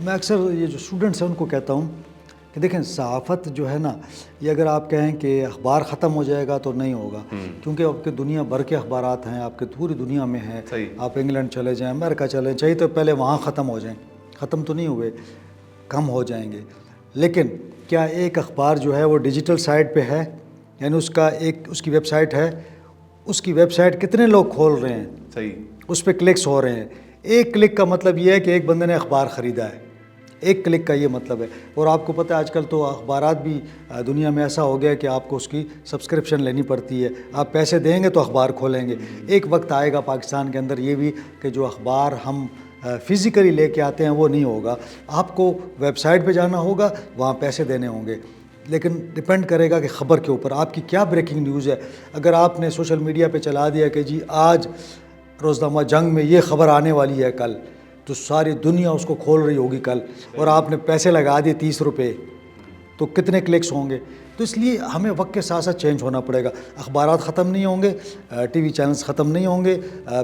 میں اکثر یہ جو اسٹوڈنٹس ہیں ان کو کہتا ہوں کہ دیکھیں صحافت جو ہے نا, یہ اگر آپ کہیں کہ اخبار ختم ہو جائے گا تو نہیں ہوگا, کیونکہ آپ کے دنیا بھر کے اخبارات ہیں, آپ کے پوری دنیا میں ہیں. آپ انگلینڈ چلے جائیں, امریکہ چلے جائیں, چاہیے تو پہلے وہاں ختم ہو جائیں, ختم تو نہیں ہوئے. کم ہو جائیں گے. لیکن کیا ایک اخبار جو ہے وہ ڈیجیٹل سائٹ پہ ہے, یعنی اس کی ویب سائٹ ہے, اس کی ویب سائٹ کتنے لوگ کھول رہے ہیں, صحیح, اس پہ کلکس ہو رہے ہیں. ایک کلک کا مطلب یہ ہے کہ ایک بندے نے اخبار خریدا ہے, ایک کلک کا یہ مطلب ہے. اور آپ کو پتہ ہے آج کل تو اخبارات بھی دنیا میں ایسا ہو گیا کہ آپ کو اس کی سبسکرپشن لینی پڑتی ہے. آپ پیسے دیں گے تو اخبار کھولیں گے. ایک وقت آئے گا پاکستان کے اندر یہ بھی کہ جو اخبار ہم فزیکلی لے کے آتے ہیں وہ نہیں ہوگا, آپ کو ویب سائٹ پہ جانا ہوگا, وہاں پیسے دینے ہوں گے. لیکن ڈپینڈ کرے گا کہ خبر کے اوپر آپ کی کیا بریکنگ نیوز ہے. اگر آپ نے سوشل میڈیا پہ چلا دیا کہ جی آج روزنامہ جنگ میں یہ خبر آنے والی ہے کل, تو ساری دنیا اس کو کھول رہی ہوگی کل, اور آپ نے پیسے لگا دیے 30 روپے, تو کتنے کلکس ہوں گے. تو اس لیے ہمیں وقت کے ساتھ ساتھ چینج ہونا پڑے گا. اخبارات ختم نہیں ہوں گے, ٹی وی چینلز ختم نہیں ہوں گے,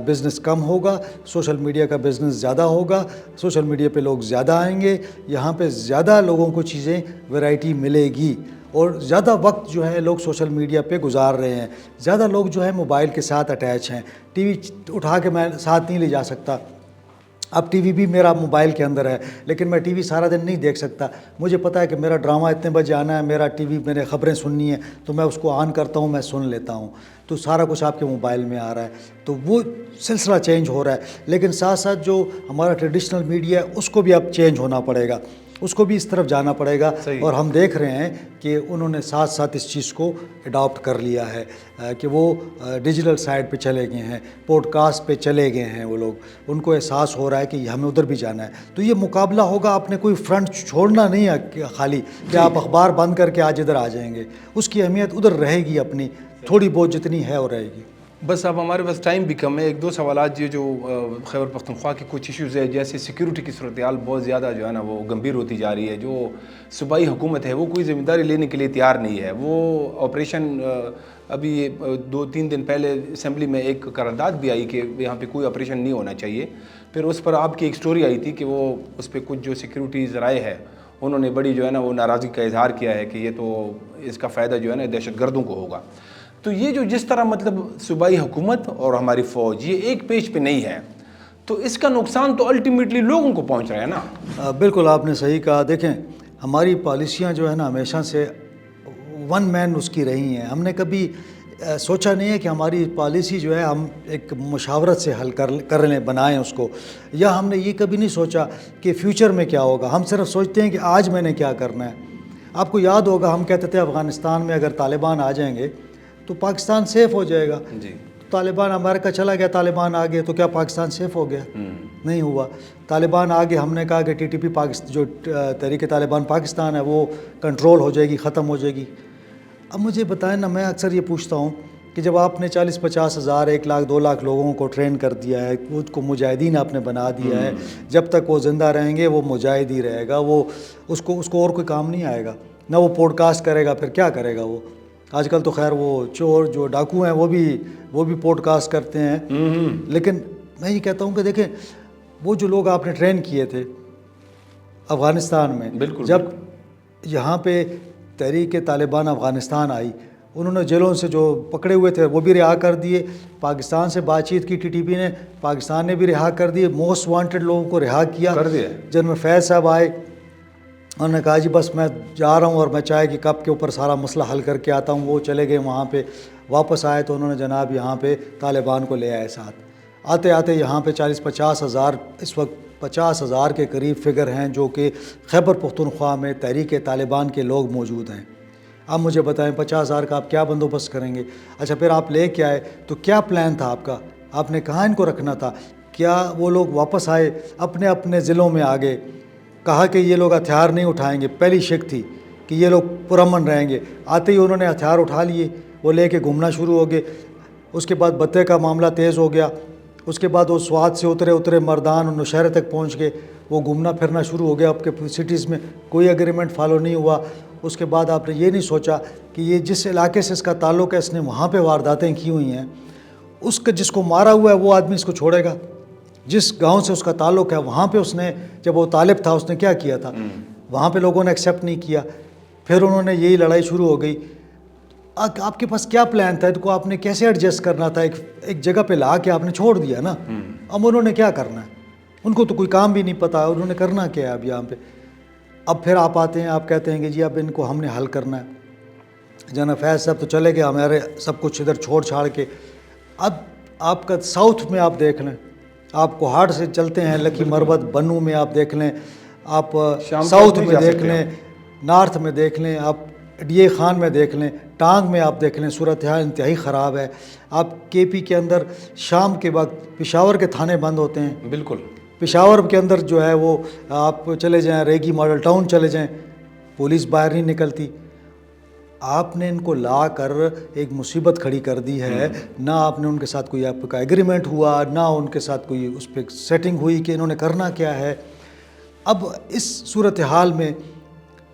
بزنس کم ہوگا, سوشل میڈیا کا بزنس زیادہ ہوگا, سوشل میڈیا پہ لوگ زیادہ آئیں گے, یہاں پہ زیادہ لوگوں کو چیزیں ویرائٹی ملے گی, اور زیادہ وقت جو ہے لوگ سوشل میڈیا پہ گزار رہے ہیں. زیادہ لوگ جو ہے موبائل کے ساتھ اٹیچ ہیں. ٹی وی اٹھا کے میں ساتھ نہیں لے جا سکتا. اب ٹی وی بھی میرا موبائل کے اندر ہے, لیکن میں ٹی وی سارا دن نہیں دیکھ سکتا. مجھے پتہ ہے کہ میرا ڈرامہ اتنے بجے آنا ہے, میرا ٹی وی میں نے خبریں سننی ہیں, تو میں اس کو آن کرتا ہوں, میں سن لیتا ہوں. تو سارا کچھ آپ کے موبائل میں آ رہا ہے. تو وہ سلسلہ چینج ہو رہا ہے. لیکن ساتھ ساتھ جو ہمارا ٹریڈیشنل میڈیا ہے اس کو بھی اب چینج ہونا پڑے گا, اس کو بھی اس طرف جانا پڑے گا. اور ہم دیکھ رہے ہیں کہ انہوں نے ساتھ ساتھ اس چیز کو اڈاپٹ کر لیا ہے کہ وہ ڈیجیٹل سائٹ پہ چلے گئے ہیں, پوڈ کاسٹ پہ چلے گئے ہیں. وہ لوگ, ان کو احساس ہو رہا ہے کہ ہمیں ادھر بھی جانا ہے. تو یہ مقابلہ ہوگا, آپ نے کوئی فرنٹ چھوڑنا نہیں ہے خالی کہ آپ اخبار بند کر کے آج ادھر آ جائیں گے. اس کی اہمیت ادھر رہے گی اپنی, تھوڑی بہت جتنی ہے وہ رہے گی. بس اب ہمارے پاس ٹائم بھی کم ہے. ایک دو سوالات جو خیبر پختونخوا کے کچھ ایشوز ہے, جیسے سیکیورٹی کی صورتحال بہت زیادہ جو ہے نا وہ گمبھیر ہوتی جا رہی ہے. جو صوبائی حکومت ہے وہ کوئی ذمہ داری لینے کے لیے تیار نہیں ہے. وہ آپریشن ابھی 2-3 دن پہلے اسمبلی میں ایک قرارداد بھی آئی کہ یہاں پہ کوئی آپریشن نہیں ہونا چاہیے. پھر اس پر آپ کی ایک سٹوری آئی تھی کہ وہ اس پہ کچھ جو سیکیورٹی ذرائع ہے انہوں نے بڑی جو ہے نا وہ ناراضگی کا اظہار کیا ہے کہ یہ تو اس کا فائدہ جو ہے نا دہشت گردوں کو ہوگا. تو یہ جو جس طرح مطلب صوبائی حکومت اور ہماری فوج یہ ایک پیج پہ نہیں ہے, تو اس کا نقصان تو الٹیمیٹلی لوگوں کو پہنچ رہا ہے نا. بالکل آپ نے صحیح کہا. دیکھیں ہماری پالیسیاں جو ہے نا ہمیشہ سے ون مین اس کی رہی ہیں. ہم نے کبھی سوچا نہیں ہے کہ ہماری پالیسی جو ہے ہم ایک مشاورت سے حل کر لیں, بنائیں اس کو, یا ہم نے یہ کبھی نہیں سوچا کہ فیوچر میں کیا ہوگا. ہم صرف سوچتے ہیں کہ آج میں نے کیا کرنا ہے. آپ کو یاد ہوگا ہم کہتے تھے افغانستان میں اگر طالبان آ جائیں گے تو پاکستان سیف ہو جائے گا. جی, طالبان امریکہ چلا گیا, طالبان آ گئے, تو کیا پاکستان سیف ہو گیا؟ نہیں ہوا. طالبان آ گئے, ہم نے کہا کہ ٹی ٹی پی جو تحریک طالبان پاکستان ہے وہ کنٹرول ہو جائے گی, ختم ہو جائے گی. اب مجھے بتائیں نا, میں اکثر یہ پوچھتا ہوں کہ جب آپ نے 40-50 ہزار 1 لاکھ 2 لاکھ لوگوں کو ٹرین کر دیا ہے, اس کو مجاہدین آپ نے بنا دیا ہے, جب تک وہ زندہ رہیں گے وہ مجاہد ہی رہے گا. وہ اس کو اور کوئی کام نہیں آئے گا, نہ وہ پوڈ کاسٹ کرے گا, پھر کیا کرے گا وہ. آج کل تو خیر وہ چور جو ڈاکو ہیں وہ بھی پوڈ کاسٹ کرتے ہیں. لیکن میں یہ کہتا ہوں کہ دیکھیں وہ جو لوگ آپ نے ٹرین کیے تھے افغانستان میں, جب یہاں پہ تحریک طالبان افغانستان آئی, انہوں نے جیلوں سے جو پکڑے ہوئے تھے وہ بھی رہا کر دیے. پاکستان سے بات چیت کی ٹی ٹی پی نے, پاکستان نے بھی رہا کر دیے. موسٹ وانٹڈ لوگوں کو رہا کیا. جنرل فیض صاحب آئے, انہوں نے کہا جی بس میں جا رہا ہوں اور میں چائے کی کپ کے اوپر سارا مسئلہ حل کر کے آتا ہوں. وہ چلے گئے وہاں پہ, واپس آئے تو انہوں نے جناب یہاں پہ طالبان کو لے آئے ساتھ. آتے آتے یہاں پہ 40-50 ہزار, اس وقت 50 ہزار کے قریب فگر ہیں جو کہ خیبر پختونخوا میں تحریک طالبان کے لوگ موجود ہیں. اب مجھے بتائیں 50 ہزار کا آپ کیا بندوبست کریں گے؟ اچھا پھر آپ لے کے آئے تو کیا پلان تھا آپ کا؟ آپ نے کہاں ان کو رکھنا تھا؟ کیا وہ لوگ واپس آئے اپنے اپنے ضلعوں میں آگے, کہا کہ یہ لوگ ہتھیار نہیں اٹھائیں گے؟ پہلی شک تھی کہ یہ لوگ پرامن رہیں گے. آتے ہی انہوں نے ہتھیار اٹھا لیے, وہ لے کے گھومنا شروع ہو گئے. اس کے بعد بتے کا معاملہ تیز ہو گیا. اس کے بعد وہ سوات سے اترے مردان اور نوشہرے تک پہنچ گئے. وہ گھومنا پھرنا شروع ہو گیا آپ کے سٹیز میں. کوئی اگریمنٹ فالو نہیں ہوا. اس کے بعد آپ نے یہ نہیں سوچا کہ یہ جس علاقے سے اس کا تعلق ہے, اس نے وہاں پہ وارداتیں کی ہوئی ہیں, اس کا جس کو مارا ہوا ہے وہ آدمی اس کو چھوڑے گا؟ جس گاؤں سے اس کا تعلق ہے وہاں پہ اس نے, جب وہ طالب تھا اس نے کیا کیا تھا؟ وہاں پہ لوگوں نے ایکسیپٹ نہیں کیا. پھر انہوں نے یہی لڑائی شروع ہو گئی. آپ کے پاس کیا پلان تھا؟ ان کو آپ نے کیسے ایڈجسٹ کرنا تھا؟ ایک جگہ پہ لا کے آپ نے چھوڑ دیا نا. اب انہوں نے کیا کرنا ہے؟ ان کو تو کوئی کام بھی نہیں پتا, انہوں نے کرنا کیا ہے اب یہاں پہ. اب پھر آپ آتے ہیں, آپ کہتے ہیں کہ جی اب ان کو ہم نے حل کرنا ہے. جناب فیض صاحب تو چلے گئے ہمارے سب کچھ ادھر چھوڑ چھاڑ کے. اب آپ کا ساؤتھ میں آپ دیکھ لیں, آپ کوہاٹ سے چلتے ہیں لکی مربت بنو میں آپ دیکھ لیں, آپ ساؤتھ میں دیکھ لیں, نارتھ میں دیکھ لیں, آپ ڈی اے خان میں دیکھ لیں, ٹانگ میں آپ دیکھ لیں, صورتحال انتہائی خراب ہے. آپ کے پی کے اندر شام کے وقت پشاور کے تھانے بند ہوتے ہیں. بالکل پشاور کے اندر جو ہے وہ آپ چلے جائیں ریگی ماڈل ٹاؤن چلے جائیں, پولیس باہر نہیں نکلتی. آپ نے ان کو لا کر ایک مصیبت کھڑی کر دی ہے. نہ آپ نے ان کے ساتھ کوئی آپ کا ایگریمنٹ ہوا, نہ ان کے ساتھ کوئی اس پہ سیٹنگ ہوئی کہ انہوں نے کرنا کیا ہے. اب اس صورتحال میں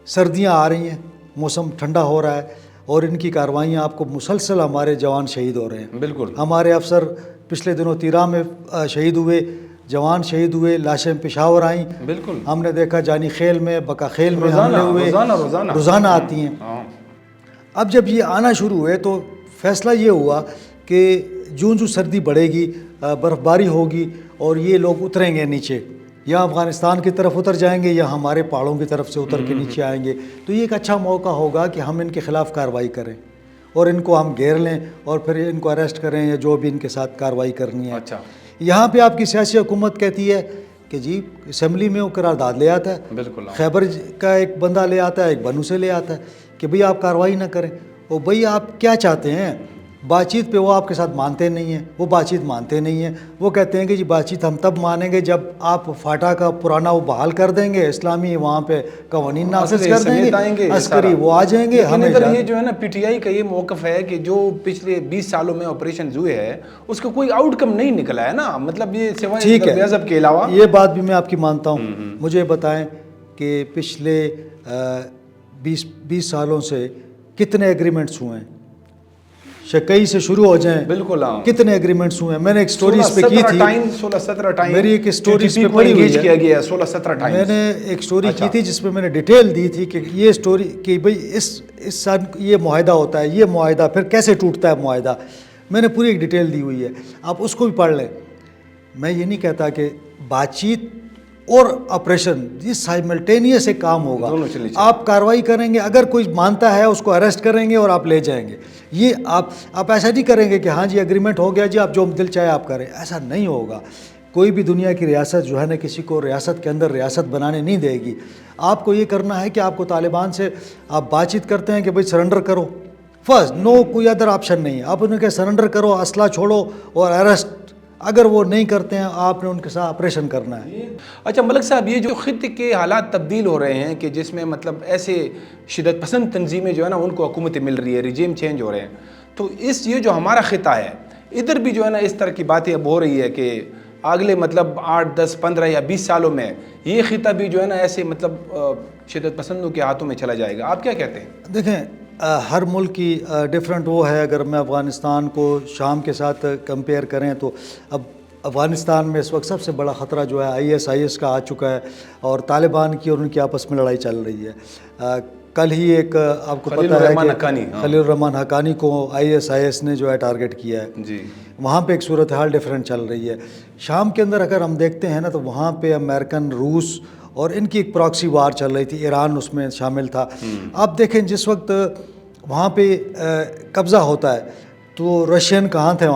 سردیاں آ رہی ہیں, موسم ٹھنڈا ہو رہا ہے, اور ان کی کارروائیاں آپ کو مسلسل ہمارے جوان شہید ہو رہے ہیں. بالکل ہمارے افسر پچھلے دنوں تیرہ میں شہید ہوئے, جوان شہید ہوئے, لاشیں پشاور آئیں. بالکل ہم نے دیکھا جانی خیل میں, بکا خیل میں حملے ہوئے, روزانہ آتی ہیں. اب جب یہ آنا شروع ہوئے تو فیصلہ یہ ہوا کہ جوں جوں سردی بڑھے گی, برف باری ہوگی, اور یہ لوگ اتریں گے نیچے, یا افغانستان کی طرف اتر جائیں گے یا ہمارے پہاڑوں کی طرف سے اتر کے نیچے آئیں گے. تو یہ ایک اچھا موقع ہوگا کہ ہم ان کے خلاف کارروائی کریں اور ان کو ہم گھیر لیں اور پھر ان کو اریسٹ کریں یا جو بھی ان کے ساتھ کارروائی کرنی ہے. اچھا, یہاں پہ آپ کی سیاسی حکومت کہتی ہے کہ جی اسمبلی میں وہ قرارداد لے آتا ہے, بالکل خیبر کا ایک بندہ لے آتا ہے, ایک بنو سے لے آتا ہے کہ بھئی آپ کارروائی نہ کریں. وہ بھئی آپ کیا چاہتے ہیں, بات چیت پہ وہ آپ کے ساتھ مانتے نہیں ہیں, وہ بات چیت مانتے نہیں ہیں. وہ کہتے ہیں کہ جی بات چیت ہم تب مانیں گے جب آپ فاٹا کا پرانا وہ بحال کر دیں گے, اسلامی وہاں پہ قوانین نافذ کر دیں گے, عسکری وہ آ جائیں گے. ہمیں یہ جو ہے نا پی ٹی آئی کا یہ موقف ہے کہ جو پچھلے 20 سالوں میں آپریشن ہوئے ہیں اس کا کوئی آؤٹ کم نہیں نکلا ہے نا, مطلب یہ سوائے غضب کے علاوہ. یہ بات بھی میں آپ کی مانتا ہوں. مجھے بتائیں کہ پچھلے 20 سالوں سے کتنے ایگریمنٹس ہوئے ہیں, شکئی سے شروع ہو جائیں, بالکل کتنے ایگریمنٹس ہوئے ہیں. میں نے ایک سٹوری اس پہ کی تھی, 16-17 ٹائم میری ایک سٹوری اس پہ پڑھی ہوئی کیا گیا 16-17 ٹائم. میں نے ایک سٹوری کی تھی جس پہ میں نے ڈیٹیل دی تھی کہ یہ سٹوری کہ بھئی اس سال یہ معاہدہ ہوتا ہے, یہ معاہدہ پھر کیسے ٹوٹتا ہے معاہدہ. میں نے پوری ایک ڈیٹیل دی ہوئی ہے, آپ اس کو بھی پڑھ لیں. میں یہ نہیں کہتا کہ بات چیت اور آپریشن یہ سائملٹینیس ایک کام ہوگا. آپ کارروائی کریں گے, اگر کوئی مانتا ہے اس کو اریسٹ کریں گے اور آپ لے جائیں گے. یہ آپ ایسا نہیں کریں گے کہ ہاں جی ایگریمنٹ ہو گیا جی آپ جو دل چاہے آپ کریں, ایسا نہیں ہوگا. کوئی بھی دنیا کی ریاست جو ہے نا کسی کو ریاست کے اندر ریاست بنانے نہیں دے گی. آپ کو یہ کرنا ہے کہ آپ کو طالبان سے آپ بات چیت کرتے ہیں کہ بھئی سرنڈر کرو, فرسٹ نو کوئی ادر آپشن نہیں. آپ انہیں کہ سرنڈر کرو, اسلحہ چھوڑو اور اریسٹ. اگر وہ نہیں کرتے ہیں آپ نے ان کے ساتھ آپریشن کرنا ہے. اچھا ملک صاحب, یہ جو خطے کے حالات تبدیل ہو رہے ہیں کہ جس میں مطلب ایسے شدت پسند تنظیمیں جو ہے نا ان کو حکومتیں مل رہی ہے, ریجیم چینج ہو رہے ہیں, تو یہ جو ہمارا خطہ ہے ادھر بھی جو ہے نا اس طرح کی باتیں اب ہو رہی ہے کہ اگلے مطلب 8, 10, 15 یا 20 سالوں میں یہ خطہ بھی جو ہے نا ایسے مطلب شدت پسندوں کے ہاتھوں میں چلا جائے گا. آپ کیا کہتے ہیں؟ دیکھیں ہر ملک کی ڈیفرنٹ وہ ہے. اگر میں افغانستان کو شام کے ساتھ کمپیئر کریں تو اب افغانستان میں اس وقت سب سے بڑا خطرہ جو ہے IS کا آ چکا ہے, اور طالبان کی اور ان کی آپس میں لڑائی چل رہی ہے. کل ہی ایک آپ کو پتہ ہے کہ خلیل الرحمن حقانی کو IS نے جو ہے ٹارگٹ کیا ہے. جی, وہاں پہ ایک صورتحال ڈیفرنٹ چل رہی ہے. شام کے اندر اگر ہم دیکھتے ہیں نا تو وہاں پہ امریکن, روس اور ان کی ایک پراکسی وار چل رہی تھی, ایران اس میں شامل تھا. آپ دیکھیں جس وقت وہاں پہ قبضہ ہوتا ہے تو رشین کہاں تھے,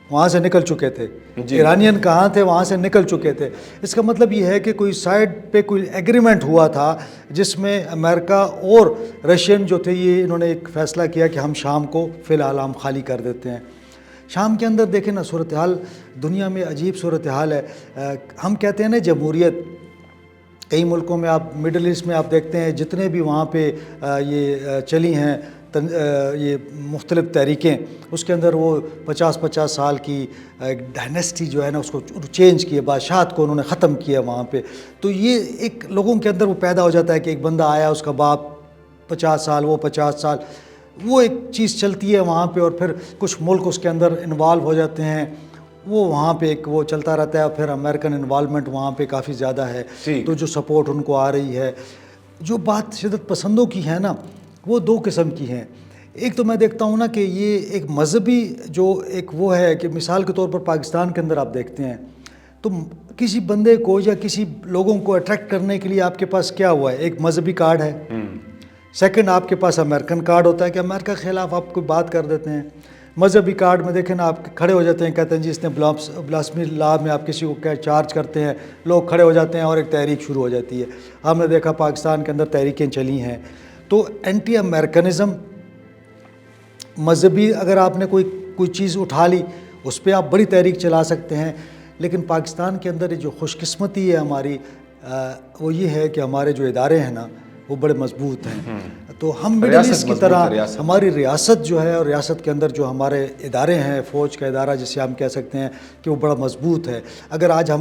وہاں سے نکل چکے تھے. ایرانین کہاں تھے, وہاں سے نکل چکے تھے. اس کا مطلب یہ ہے کہ کوئی سائڈ پہ کوئی ایگریمنٹ ہوا تھا جس میں امریکہ اور رشین جو تھے یہ انہوں نے ایک فیصلہ کیا کہ ہم شام کو فی الحال ہم خالی کر دیتے ہیں. شام کے اندر دیکھیں نا صورتحال دنیا میں عجیب صورتحال ہے. ہم کہتے ہیں نا جمہوریت, کئی ملکوں میں آپ مڈل ایسٹ میں آپ دیکھتے ہیں جتنے بھی وہاں پہ یہ چلی ہیں یہ مختلف تحریکیں, اس کے اندر وہ 50 سال کی ایک ڈائنیسٹی جو ہے نا اس کو چینج کیا, بادشاہت کو انہوں نے ختم کیا وہاں پہ. تو یہ ایک لوگوں کے اندر وہ پیدا ہو جاتا ہے کہ ایک بندہ آیا, اس کا باپ 50 سال, وہ 50 سال, وہ ایک چیز چلتی ہے وہاں پہ, اور پھر کچھ ملک اس کے اندر انوالو ہو جاتے ہیں, وہ وہاں پہ ایک وہ چلتا رہتا ہے. پھر امریکن انوالومنٹ وہاں پہ کافی زیادہ ہے, تو جو سپورٹ ان کو آ رہی ہے. جو بات شدت پسندوں کی ہے نا وہ دو قسم کی ہیں. ایک تو میں دیکھتا ہوں نا کہ یہ ایک مذہبی جو ایک وہ ہے کہ مثال کے طور پر پاکستان کے اندر آپ دیکھتے ہیں تو کسی بندے کو یا کسی لوگوں کو اٹریکٹ کرنے کے لیے آپ کے پاس کیا ہوا ہے؟ ایک مذہبی کارڈ ہے، سیکنڈ آپ کے پاس امریکن کارڈ ہوتا ہے کہ امریکہ کے خلاف آپ کوئی بات کر دیتے ہیں. مذہبی کارڈ میں دیکھیں نا آپ کھڑے ہو جاتے ہیں، کہتے ہیں جی اس نے بلاسفیمی لا میں آپ کسی کو کیا چارج کرتے ہیں، لوگ کھڑے ہو جاتے ہیں اور ایک تحریک شروع ہو جاتی ہے. ہم نے دیکھا پاکستان کے اندر تحریکیں چلی ہیں. تو اینٹی امریکنزم مذہبی اگر آپ نے کوئی چیز اٹھا لی اس پہ آپ بڑی تحریک چلا سکتے ہیں. لیکن پاکستان کے اندر جو خوش قسمتی ہے ہماری وہ یہ ہے کہ ہمارے جو ادارے ہیں نا وہ بڑے مضبوط ہیں. تو ہم مڈل ایسٹ کی طرح ہماری ریاست جو ہے اور ریاست کے اندر جو ہمارے ادارے ہیں، فوج کا ادارہ جسے ہم کہہ سکتے ہیں کہ وہ بڑا مضبوط ہے. اگر آج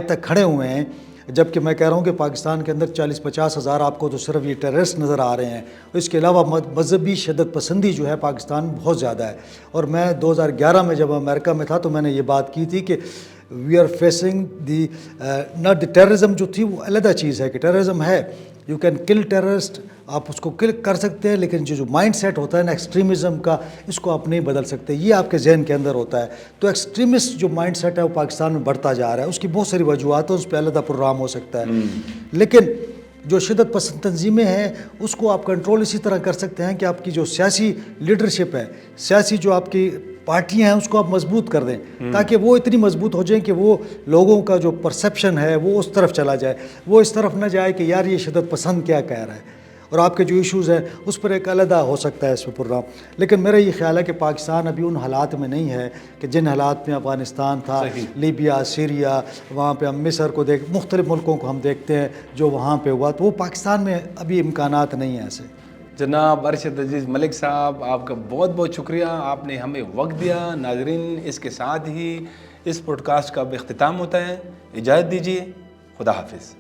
تک کھڑے ہوئے ہیں، جبکہ میں کہہ رہا ہوں کہ پاکستان کے اندر 40-50 ہزار آپ کو تو صرف یہ ٹیررسٹ نظر آ رہے ہیں. اس کے علاوہ مذہبی شدت پسندی جو ہے پاکستان میں بہت زیادہ ہے. اور میں 2011 میں جب امریکہ میں تھا تو میں نے یہ بات کی تھی کہ we are facing the not the terrorism جو تھی وہ علیحدہ چیز ہے کہ ٹیررزم ہے، یو کین کل ٹیررسٹ، آپ اس کو کل کر سکتے ہیں، لیکن جو مائنڈ سیٹ ہوتا ہے نا ایکسٹریمزم کا، اس کو آپ نہیں بدل سکتے. یہ آپ کے ذہن کے اندر ہوتا ہے. تو ایکسٹریمسٹ جو مائنڈ سیٹ ہے وہ پاکستان میں بڑھتا جا رہا ہے. اس کی بہت ساری وجوہات ہیں، اس پہ علیحدہ پروگرام ہو سکتا ہے. لیکن جو شدت پسند تنظیمیں ہیں اس کو آپ کنٹرول اسی طرح کر سکتے ہیں کہ آپ کی جو سیاسی لیڈرشپ ہے، سیاسی جو آپ کی پارٹیاں ہیں اس کو آپ مضبوط کر دیں تاکہ وہ اتنی مضبوط ہو جائیں کہ وہ لوگوں کا جو پرسیپشن ہے وہ اس طرف چلا جائے، وہ اس طرف نہ جائے کہ یار یہ شدت پسند کیا کہہ رہا ہے. اور آپ کے جو ایشوز ہیں اس پر ایک علیحدہ ہو سکتا ہے اس پہ پروگرام. لیکن میرا یہ خیال ہے کہ پاکستان ابھی ان حالات میں نہیں ہے کہ جن حالات میں افغانستان تھا، لیبیا، سیریا، وہاں پہ ہم مصر کو مختلف ملکوں کو ہم دیکھتے ہیں جو وہاں پہ ہوا، تو وہ پاکستان میں ابھی امکانات نہیں ہیں ایسے. جناب ارشد عزیز ملک صاحب، آپ کا بہت بہت شکریہ، آپ نے ہمیں وقت دیا. ناظرین، اس کے ساتھ ہی اس پوڈ کاسٹ کا اب اختتام ہوتا ہے. اجازت دیجیے، خدا حافظ.